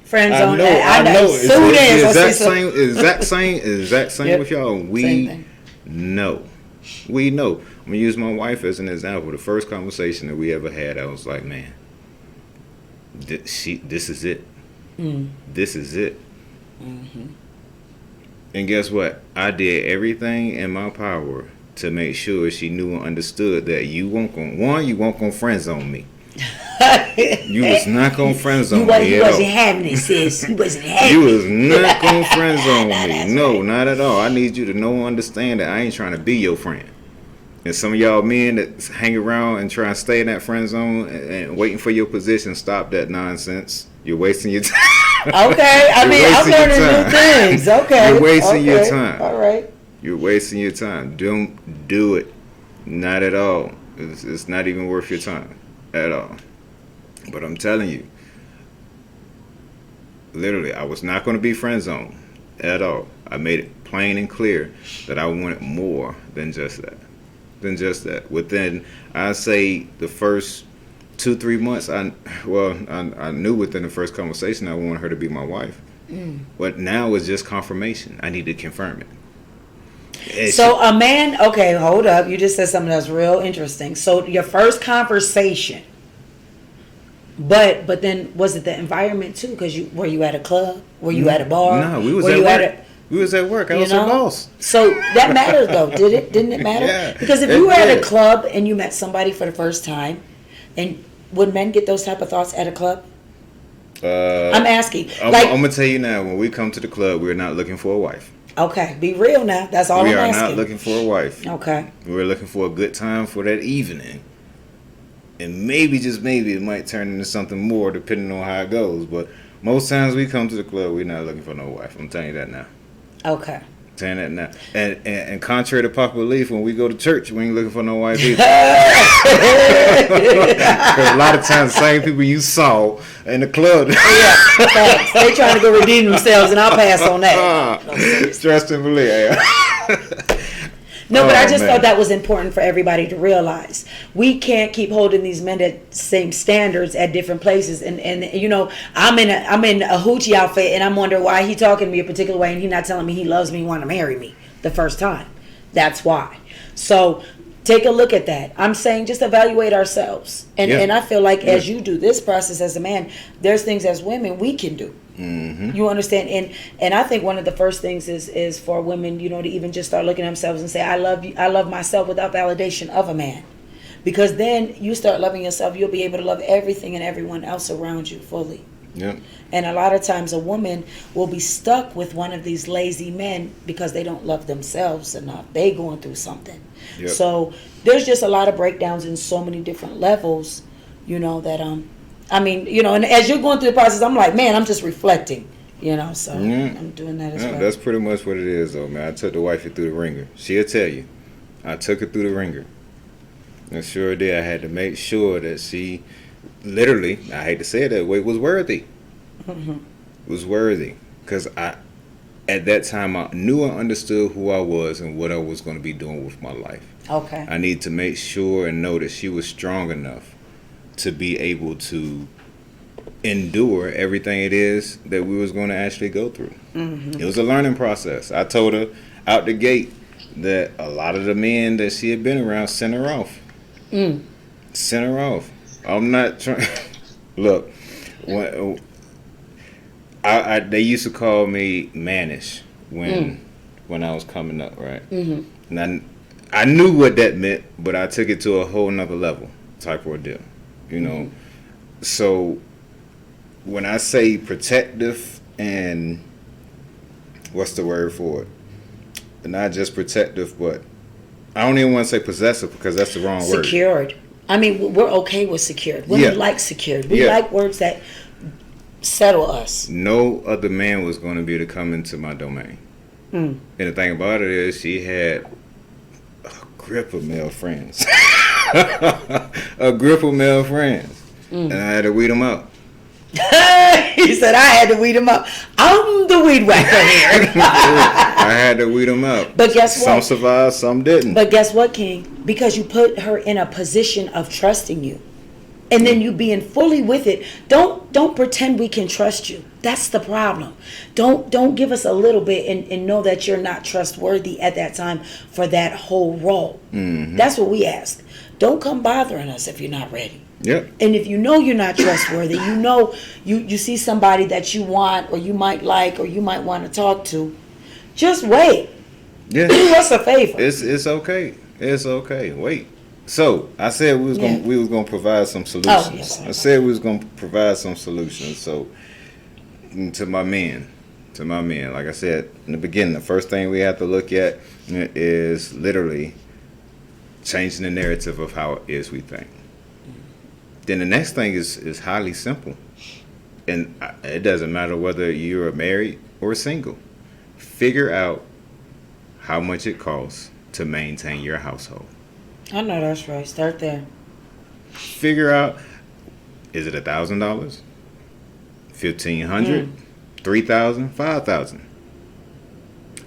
Friend I zone. know. It's Soon the as. exact same Yep. with y'all. Same We thing. know. We know. I'm gonna use my wife as an example. The first conversation that we ever had, I was like, man, this is it. This is it. And guess what? I did everything in my power to make sure she knew and understood that you won't gonna friend zone me. You was not gonna friend zone me. You wasn't having it, sis. You wasn't having You it. was not gonna friend zone me. No, not at all. I need you to know and understand that I ain't trying to be your friend. And some of y'all men that hang around and try and stay in that friend zone and waiting for your position, stop that nonsense. You're wasting your time. Okay, I You're mean, I'm wasting your learning new time. things. Okay. You're wasting your Okay. time. All right. You're wasting your time. Don't do it. Not at all. It's not even worth your time at all. But I'm telling you, literally, I was not going to be friend zone at all. I made it plain and clear that I wanted more than just that. Within, I say, the first 2-3 months, I knew within the first conversation I wanted her to be my wife. But now it's just confirmation. I need to confirm it. So a man, okay, hold up. You just said something that's real interesting. So your first conversation, but then was it the environment too? Because were you at a club? Were you at a bar? No, we was Were at you work. We was at work. I was her boss. So that mattered though, didn't it matter? Yeah, Because if it you were at a did. club and you met somebody for the first time, and would men get those type of thoughts at a club? I'm asking. I'm gonna tell you now. When we come to the club, we're not looking for a wife. Okay, be real now. That's all We I'm are asking. not looking for a wife. Okay. We're looking for a good time for that evening. And maybe, just maybe, it might turn into something more depending on how it goes. But most times we come to the club, we're not looking for no wife. I'm telling you that now. Okay. I'm telling you that now. And contrary to popular belief, when we go to church, we ain't looking for no wife either. Because a lot of times, the same people you saw in the club. Yeah, thanks. They trying to go redeem themselves, and I'll pass on that. Trust and believe. No, but I just man. thought that was important for everybody to realize. We can't keep holding these men at same standards at different places. And you know, I'm in a hoochie outfit, and I'm wondering why he talking to me a particular way, and he not telling me he loves me, want to marry me the first time. That's why. So take a look at that. I'm saying just evaluate ourselves, and I feel like as you do this process as a man, there's things as women we can do. Mm-hmm. You understand, and I think one of the first things is for women, you know, to even just start looking at themselves and say, I love you, I love myself without validation of a man, because then you start loving yourself, you'll be able to love everything and everyone else around you fully. Yep. And a lot of times a woman will be stuck with one of these lazy men because they don't love themselves enough. They going through something. Yep. So there's just a lot of breakdowns in so many different levels, you know, that I mean, you know, and as you're going through the process, I'm like, man, I'm just reflecting, you know, so I'm doing that as well. That's pretty much what it is, though, man. I took the wifey through the ringer. She'll tell you. I took her through the ringer. And sure did. I had to make sure that she, literally, I hate to say it that way, was worthy. was worthy, because at that time I knew I understood who I was and what I was going to be doing with my life. Okay. I need to make sure and know that she was strong enough to be able to endure everything it is that we was going to actually go through. It was a learning process. I told her out the gate that a lot of the men that she had been around sent her off. Sent her off. I'm not trying. Look, when they used to call me mannish when I was coming up, right? And I knew what that meant, but I took it to a whole nother level type ordeal, you know. So when I say protective and what's the word for it? Not just protective, but I don't even want to say possessive because that's the wrong word. Secured. I mean, we're okay with secured. Women like secured. We like words that settle us. No other man was going to be able to come into my domain. And the thing about it is, she had a grip of male friends. A grip of male friends. And I had to weed them out. He said, I had to weed them out. I'm the weed whacker here. I had to weed them out. But guess what? Some survived, some didn't. But guess what, King? Because you put her in a position of trusting you. And then you being fully with it. Don't pretend we can trust you. That's the problem. Don't give us a little bit and know that you're not trustworthy at that time for that whole role. That's what we ask. Don't come bothering us if you're not ready. Yep. And if you know you're not trustworthy, you know you see somebody that you want or you might like or you might want to talk to, just wait. Yeah. Do us a favor. It's okay. It's okay. Wait. So I said we was gonna provide some solutions. Oh, yes, I said we was gonna provide some solutions. So to my men, like I said in the beginning, the first thing we have to look at is literally changing the narrative of how it is we think. Then the next thing is highly simple, and it doesn't matter whether you're married or single. Figure out how much it costs to maintain your household. I know that's right. Start there. Figure out, is it $1,000, $1,500, $3,000, $5,000,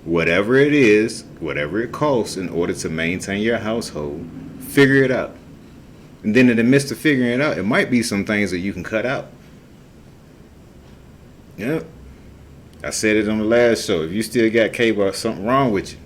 whatever it is, whatever it costs in order to maintain your household. Figure it out. And then in the midst of figuring it out, it might be some things that you can cut out. Yeah. I said it on the last show. If you still got cable, something wrong with you.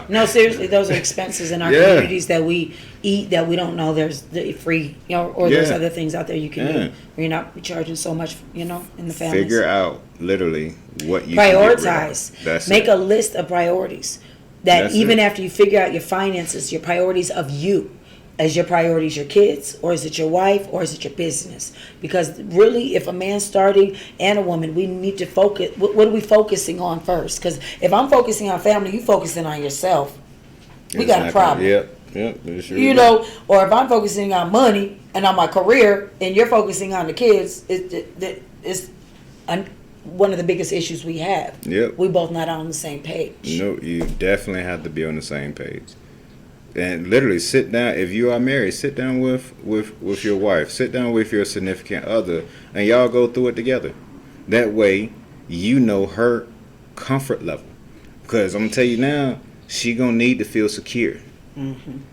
No, seriously, those are expenses in our communities that we eat that we don't know there's the free, or there's other things out there you can do where you're not charging so much, in the families. Figure out literally what you prioritize. Can get rid of. Make a list of priorities that even after you figure out your finances, your priorities of you. Is your priorities your kids, or is it your wife, or is it your business? Because really, if a man's starting and a woman, we need to focus. What are we focusing on first? Because if I'm focusing on family, you focusing on yourself. We got a problem. Yep. Sure or if I'm focusing on money and on my career, and you're focusing on the kids, it's one of the biggest issues we have. Yep. We both not on the same page. No, you definitely have to be on the same page. And literally sit down. If you are married, sit down with your wife. Sit down with your significant other, and y'all go through it together. That way, you know her comfort level. Because I'm gonna tell you now, she gonna need to feel secure. And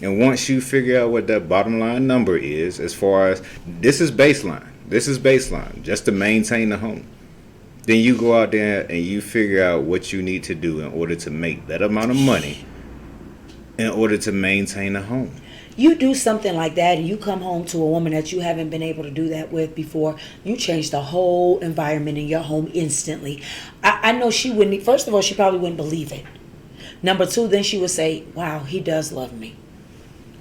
once you figure out what that bottom line number is, as far as this is baseline, just to maintain the home. Then you go out there and you figure out what you need to do in order to make that amount of money in order to maintain a home. You do something like that and you come home to a woman that you haven't been able to do that with before, you change the whole environment in your home instantly. I know she wouldn't, first of all, she probably wouldn't believe it. Number two, then she would say, wow, he does love me.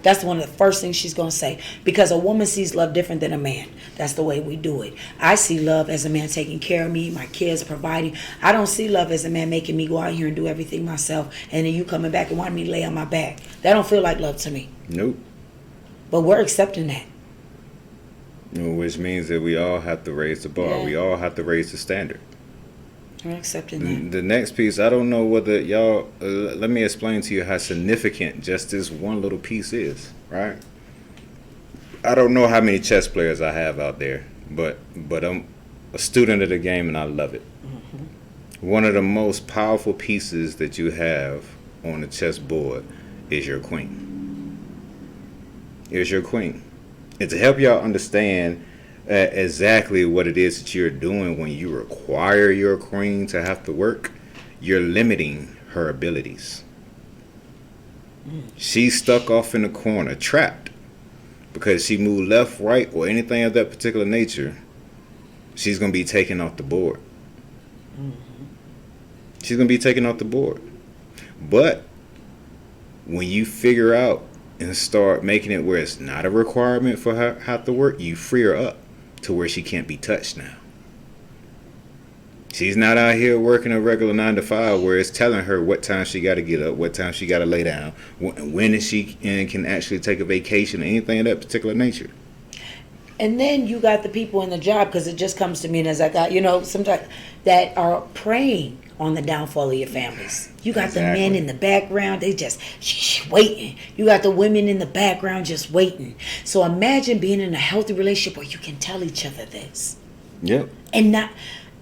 That's one of the first things she's going to say. Because a woman sees love different than a man. That's the way we do it. I see love as a man taking care of me, my kids, providing. I don't see love as a man making me go out here and do everything myself. And then you coming back and wanting me to lay on my back. That don't feel like love to me. Nope. But we're accepting that. Which means that we all have to raise the bar. Yeah. We all have to raise the standard. We're accepting that. The next piece, I don't know whether y'all, let me explain to you how significant just this one little piece is, right? I don't know how many chess players I have out there, but I'm a student of the game and I love it. One of the most powerful pieces that you have on the chessboard is your queen. Is your queen. And to help y'all understand exactly what it is that you're doing when you require your queen to have to work, you're limiting her abilities. She's stuck off in the corner, trapped, because she moved left, right, or anything of that particular nature. She's going to be taken off the board. She's going to be taken off the board. But when you figure out and start making it where it's not a requirement for her to have to work, you free her up to where she can't be touched now. She's not out here working a regular 9 to 5 where it's telling her what time she got to get up, what time she got to lay down, when she can actually take a vacation, or anything of that particular nature. And then you got the people in the job, because it just comes to me, and as I got, sometimes that are preying on the downfall of your families. You got the men in the background, they just waiting. You got the women in the background just waiting. So imagine being in a healthy relationship where you can tell each other this. Yep. And not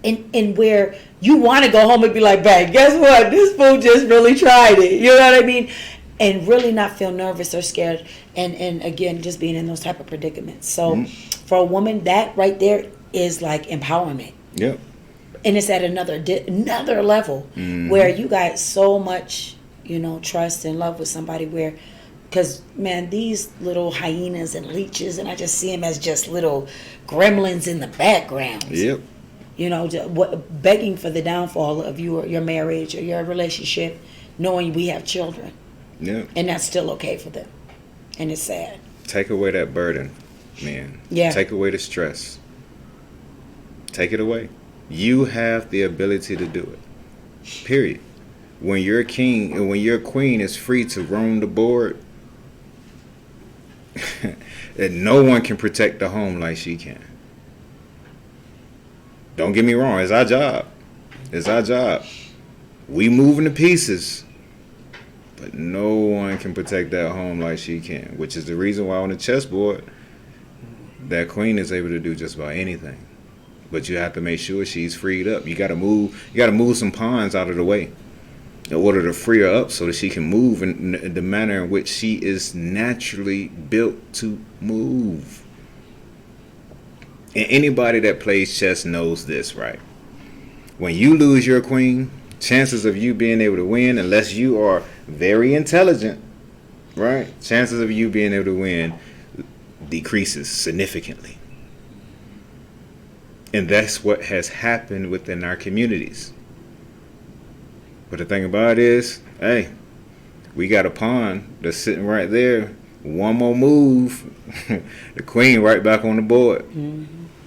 and where you want to go home and be like, babe, guess what? This fool just really tried it. You know what I mean? And really not feel nervous or scared. And again, just being in those type of predicaments. So for a woman, that right there is like empowerment. Yep. And it's at another level where you got so much, trust and love with somebody where, because, man, these little hyenas and leeches, and I just see them as just little gremlins in the background. Yep. Begging for the downfall of your marriage or your relationship, knowing we have children. Yeah. And that's still okay for them. And it's sad. Take away that burden, man. Yeah. Take away the stress. Take it away. You have the ability to do it. Period. When your king and when your queen is free to roam the board, and no one can protect the home like she can. Don't get me wrong, it's our job. It's our job. We moving the pieces, but no one can protect that home like she can, which is the reason why on the chessboard, that queen is able to do just about anything. But you have to make sure she's freed up. You gotta move some pawns out of the way in order to free her up so that she can move in the manner in which she is naturally built to move. And anybody that plays chess knows this, right? When you lose your queen, chances of you being able to win, unless you are very intelligent, right? Chances of you being able to win decreases significantly. And that's what has happened within our communities. But the thing about it is, hey, we got a pawn that's sitting right there. One more move, the queen right back on the board.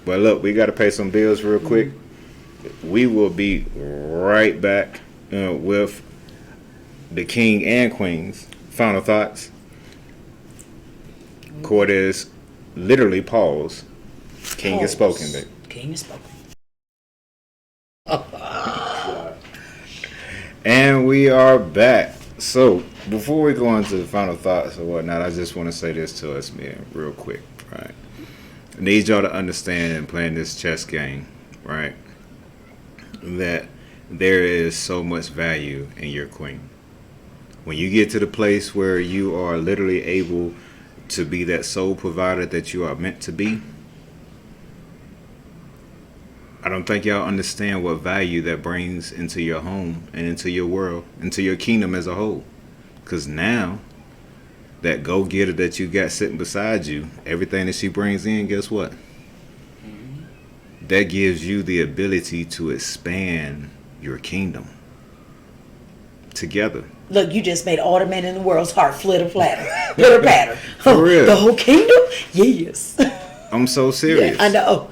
But look, we got to pay some bills real quick. We will be right back with the king and queen's final thoughts. Court is literally paused. King has spoken, babe. King has spoken. And we are back. So before we go into the final thoughts or whatnot, I just want to say this to us, man, real quick, right? I need y'all to understand in playing this chess game, right, that there is so much value in your queen. When you get to the place where you are literally able to be that sole provider that you are meant to be, I don't think y'all understand what value that brings into your home and into your world, into your kingdom as a whole. Because now, that go-getter that you got sitting beside you, everything that she brings in, guess what? That gives you the ability to expand your kingdom together. Look, you just made all the men in the world's heart flitter patter. For real. The whole kingdom? Yes. I'm so serious. Yeah, I know.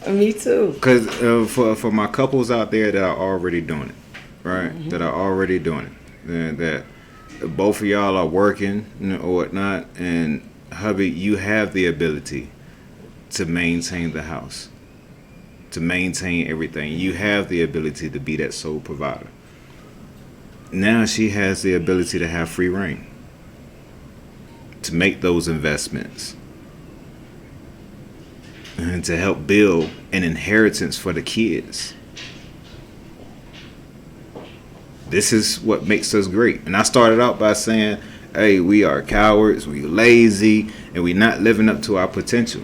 Me too. Because for my couples out there that are already doing it, right? That are already doing it, and that both of y'all are working, or whatnot, and hubby, you have the ability to maintain the house, to maintain everything. You have the ability to be that sole provider. Now she has the ability to have free reign, to make those investments, and to help build an inheritance for the kids. This is what makes us great. And I started out by saying, hey, we are cowards, we lazy, and we not living up to our potential.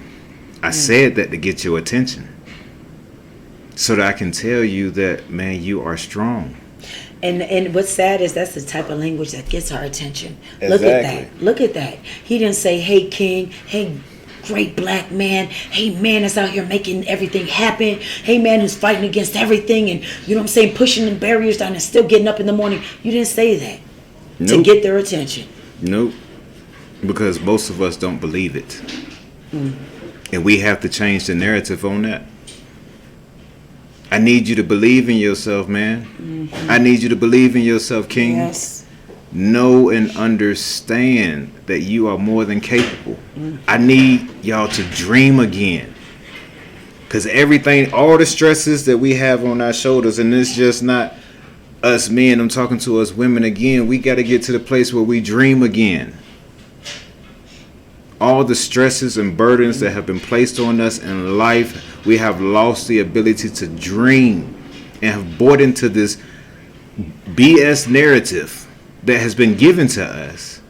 I said that to get your attention, so that I can tell you that, man, you are strong. And what's sad is that's the type of language that gets our attention. Exactly. Look at that. Look at that. He didn't say, hey, king. Hey, great black man. Hey, man that's out here making everything happen. Hey, man who's fighting against everything. And, you know what I'm saying, pushing the barriers down and still getting up in the morning. You didn't say that to get their attention. Nope. Because most of us don't believe it. And we have to change the narrative on that. I need you to believe in yourself, man. I need you to believe in yourself, king. Yes. Know and understand that you are more than capable. I need y'all to dream again. Because everything, all the stresses that we have on our shoulders, and it's just not us men, I'm talking to us women again, we got to get to the place where we dream again. All the stresses and burdens that have been placed on us in life, we have lost the ability to dream and have bought into this BS narrative that has been given to us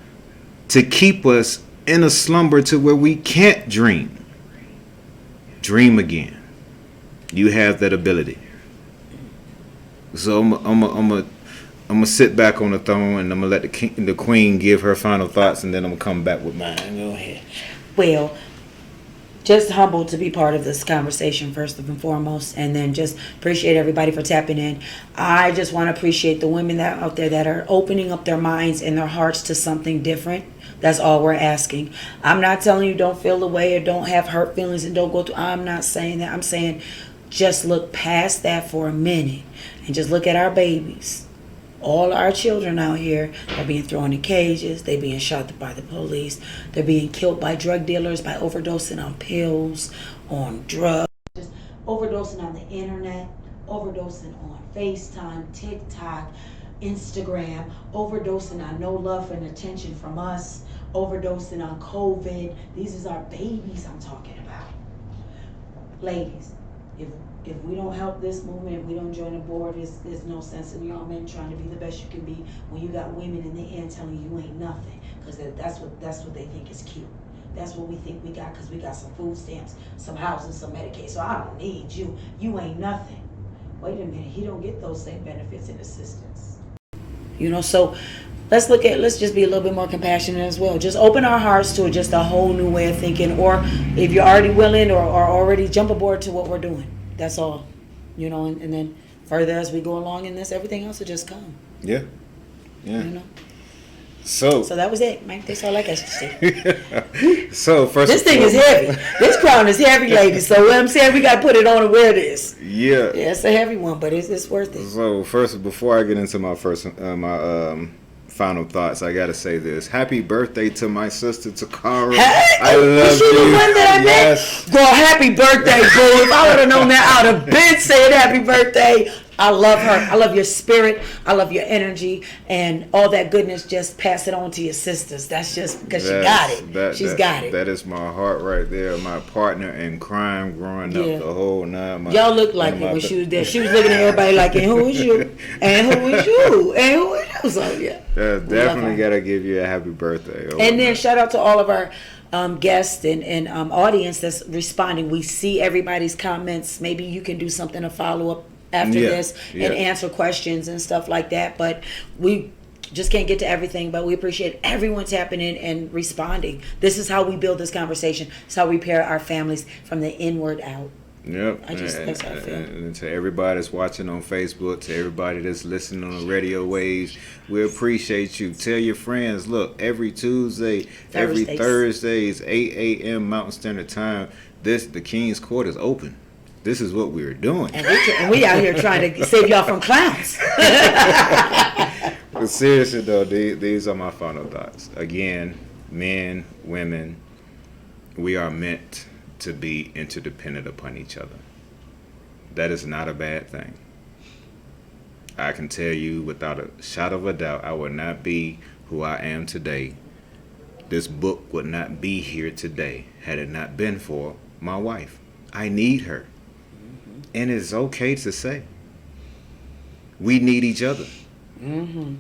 to keep us in a slumber to where we can't dream. Dream again. You have that ability. So I'm gonna sit back on the throne and I'm gonna let the queen give her final thoughts, and then I'm gonna come back with mine. Go ahead. Well, just humbled to be part of this conversation first and foremost, and then just appreciate everybody for tapping in. I just want to appreciate the women that out there that are opening up their minds and their hearts to something different. That's all we're asking. I'm not telling you don't feel the way or don't have hurt feelings and don't go through. I'm not saying that. I'm saying just look past that for a minute and just look at our babies. All our children out here are being thrown in cages. They're being shot by the police. They're being killed by drug dealers, by overdosing on pills, on drugs, just overdosing on the internet, overdosing on FaceTime, TikTok, Instagram, overdosing on no love and attention from us, overdosing on COVID. These is our babies I'm talking about. Ladies, if we don't help this movement, if we don't join the board, there's no sense in y'all men trying to be the best you can be when you got women in the end telling you ain't nothing, because that's what they think is cute. That's what we think we got, because we got some food stamps, some houses, some Medicaid. So I don't need you. You ain't nothing. Wait a minute, he don't get those same benefits and assistance. You know, so let's just be a little bit more compassionate as well. Just open our hearts to just a whole new way of thinking, or if you're already willing or already jump aboard to what we're doing. That's all, you know, and then further as we go along in this, everything else will just come. Yeah. You know. So that was it, Mike. That's all I got to say. So first, this thing is heavy. This crown is heavy, ladies. So what I'm saying, we got to put it on and wear this. Yeah. Yeah, it's a heavy one, but it's worth it. So first, before I get into my final thoughts, I gotta say this. Happy birthday to my sister Takara. Hey, I love was she you. the one that I Yes. met? Girl, happy birthday, boo. If I would have known that, I would have been saying happy birthday. I love her. I love your spirit. I love your energy. And all that goodness, just pass it on to your sisters. That's just because she got it. She's got it. That is my heart right there. My partner in crime growing up the whole nine. Y'all looked like it when she was there. She was looking at everybody like, and who is you? And who is you? And who is you? So, yeah. Definitely got to give you a happy birthday. And then shout out to all of our guests and audience that's responding. We see everybody's comments. Maybe you can do something to follow up after this and answer questions and stuff like that, but we just can't get to everything. But we appreciate everyone tapping in and responding. This is how we build this conversation. It's how we pair our families from the inward out. Yep. That's how I feel. And to everybody that's watching on Facebook, to everybody that's listening on the radio waves, we appreciate you. Tell your friends, look, every Tuesday, every Thursdays, 8 a.m. Mountain Standard Time, the King's Court is open. This is what we're doing. And we out here trying to save y'all from clowns. But seriously, though, these are my final thoughts. Again, men, women, we are meant to be interdependent upon each other. That is not a bad thing. I can tell you without a shadow of a doubt, I would not be who I am today. This book would not be here today had it not been for my wife. I need her. And it's okay to say, we need each other.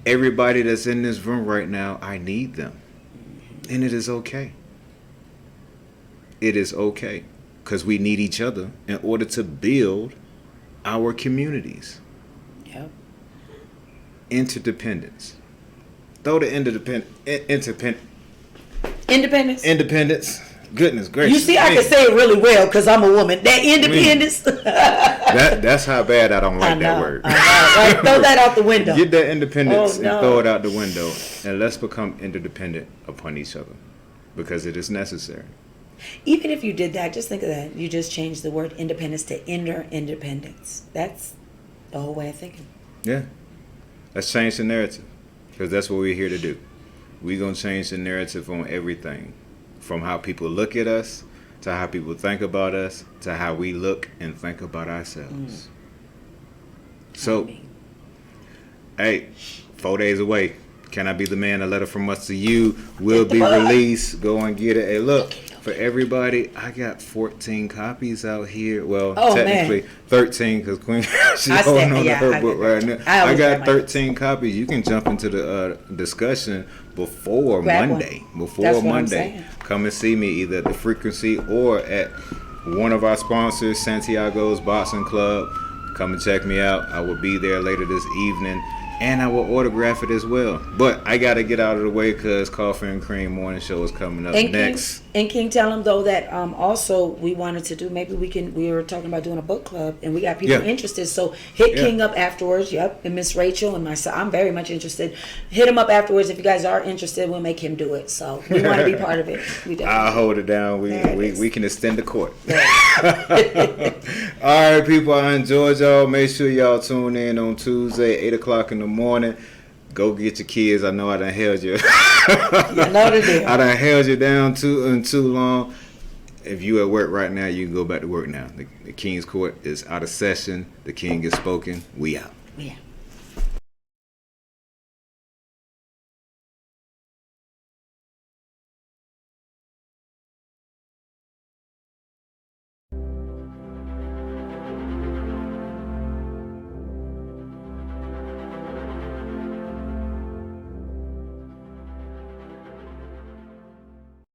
Everybody that's in this room right now, I need them. And it is okay. It is okay. Because we need each other in order to build our communities. Yep. Interdependence. Throw the independence. Goodness gracious. You see, I can say it really well because I'm a woman. That independence. That's how bad I don't like that word. Right? Throw that out the window. Get that independence no. and throw it out the window, and let's become interdependent upon each other, because it is necessary. Even if you did that, just think of that. You just changed the word independence to inner independence. That's the whole way of thinking. Yeah. Let's change the narrative, because that's what we're here to do. We're going to change the narrative on everything, from how people look at us, to how people think about us, to how we look and think about ourselves. So, hey, 4 days away. Can I Be the Man? A Letter from Us to You will be released. Go and get it. Hey, look, for everybody, I got 14 copies out here. Well, technically 13, because Queen, she's holding on to her book right now. I got 13 copies. You can jump into the discussion before Monday. Before Monday. Come and see me either at the Frequency or at one of our sponsors, Santiago's Boxing Club. Come and check me out. I will be there later this evening, and I will autograph it as well. But I got to get out of the way because Coffee and Cream Morning Show is coming up next. King, tell them though that also we wanted to do, maybe we were talking about doing a book club, and we got people interested. So hit King up afterwards. Yep, and Miss Rachel and myself. I'm very much interested. Hit him up afterwards if you guys are interested. We'll make him do it. So we want to be part of it. I'll hold it down. We can extend the court. All right, people. I enjoyed y'all. Make sure y'all tune in on Tuesday, 8:00 in the morning. Go get your kids. I know I done held you. I done held you down too long. If you at work right now, you can go back to work now. The King's Court is out of session. The King has spoken. We out. Yeah.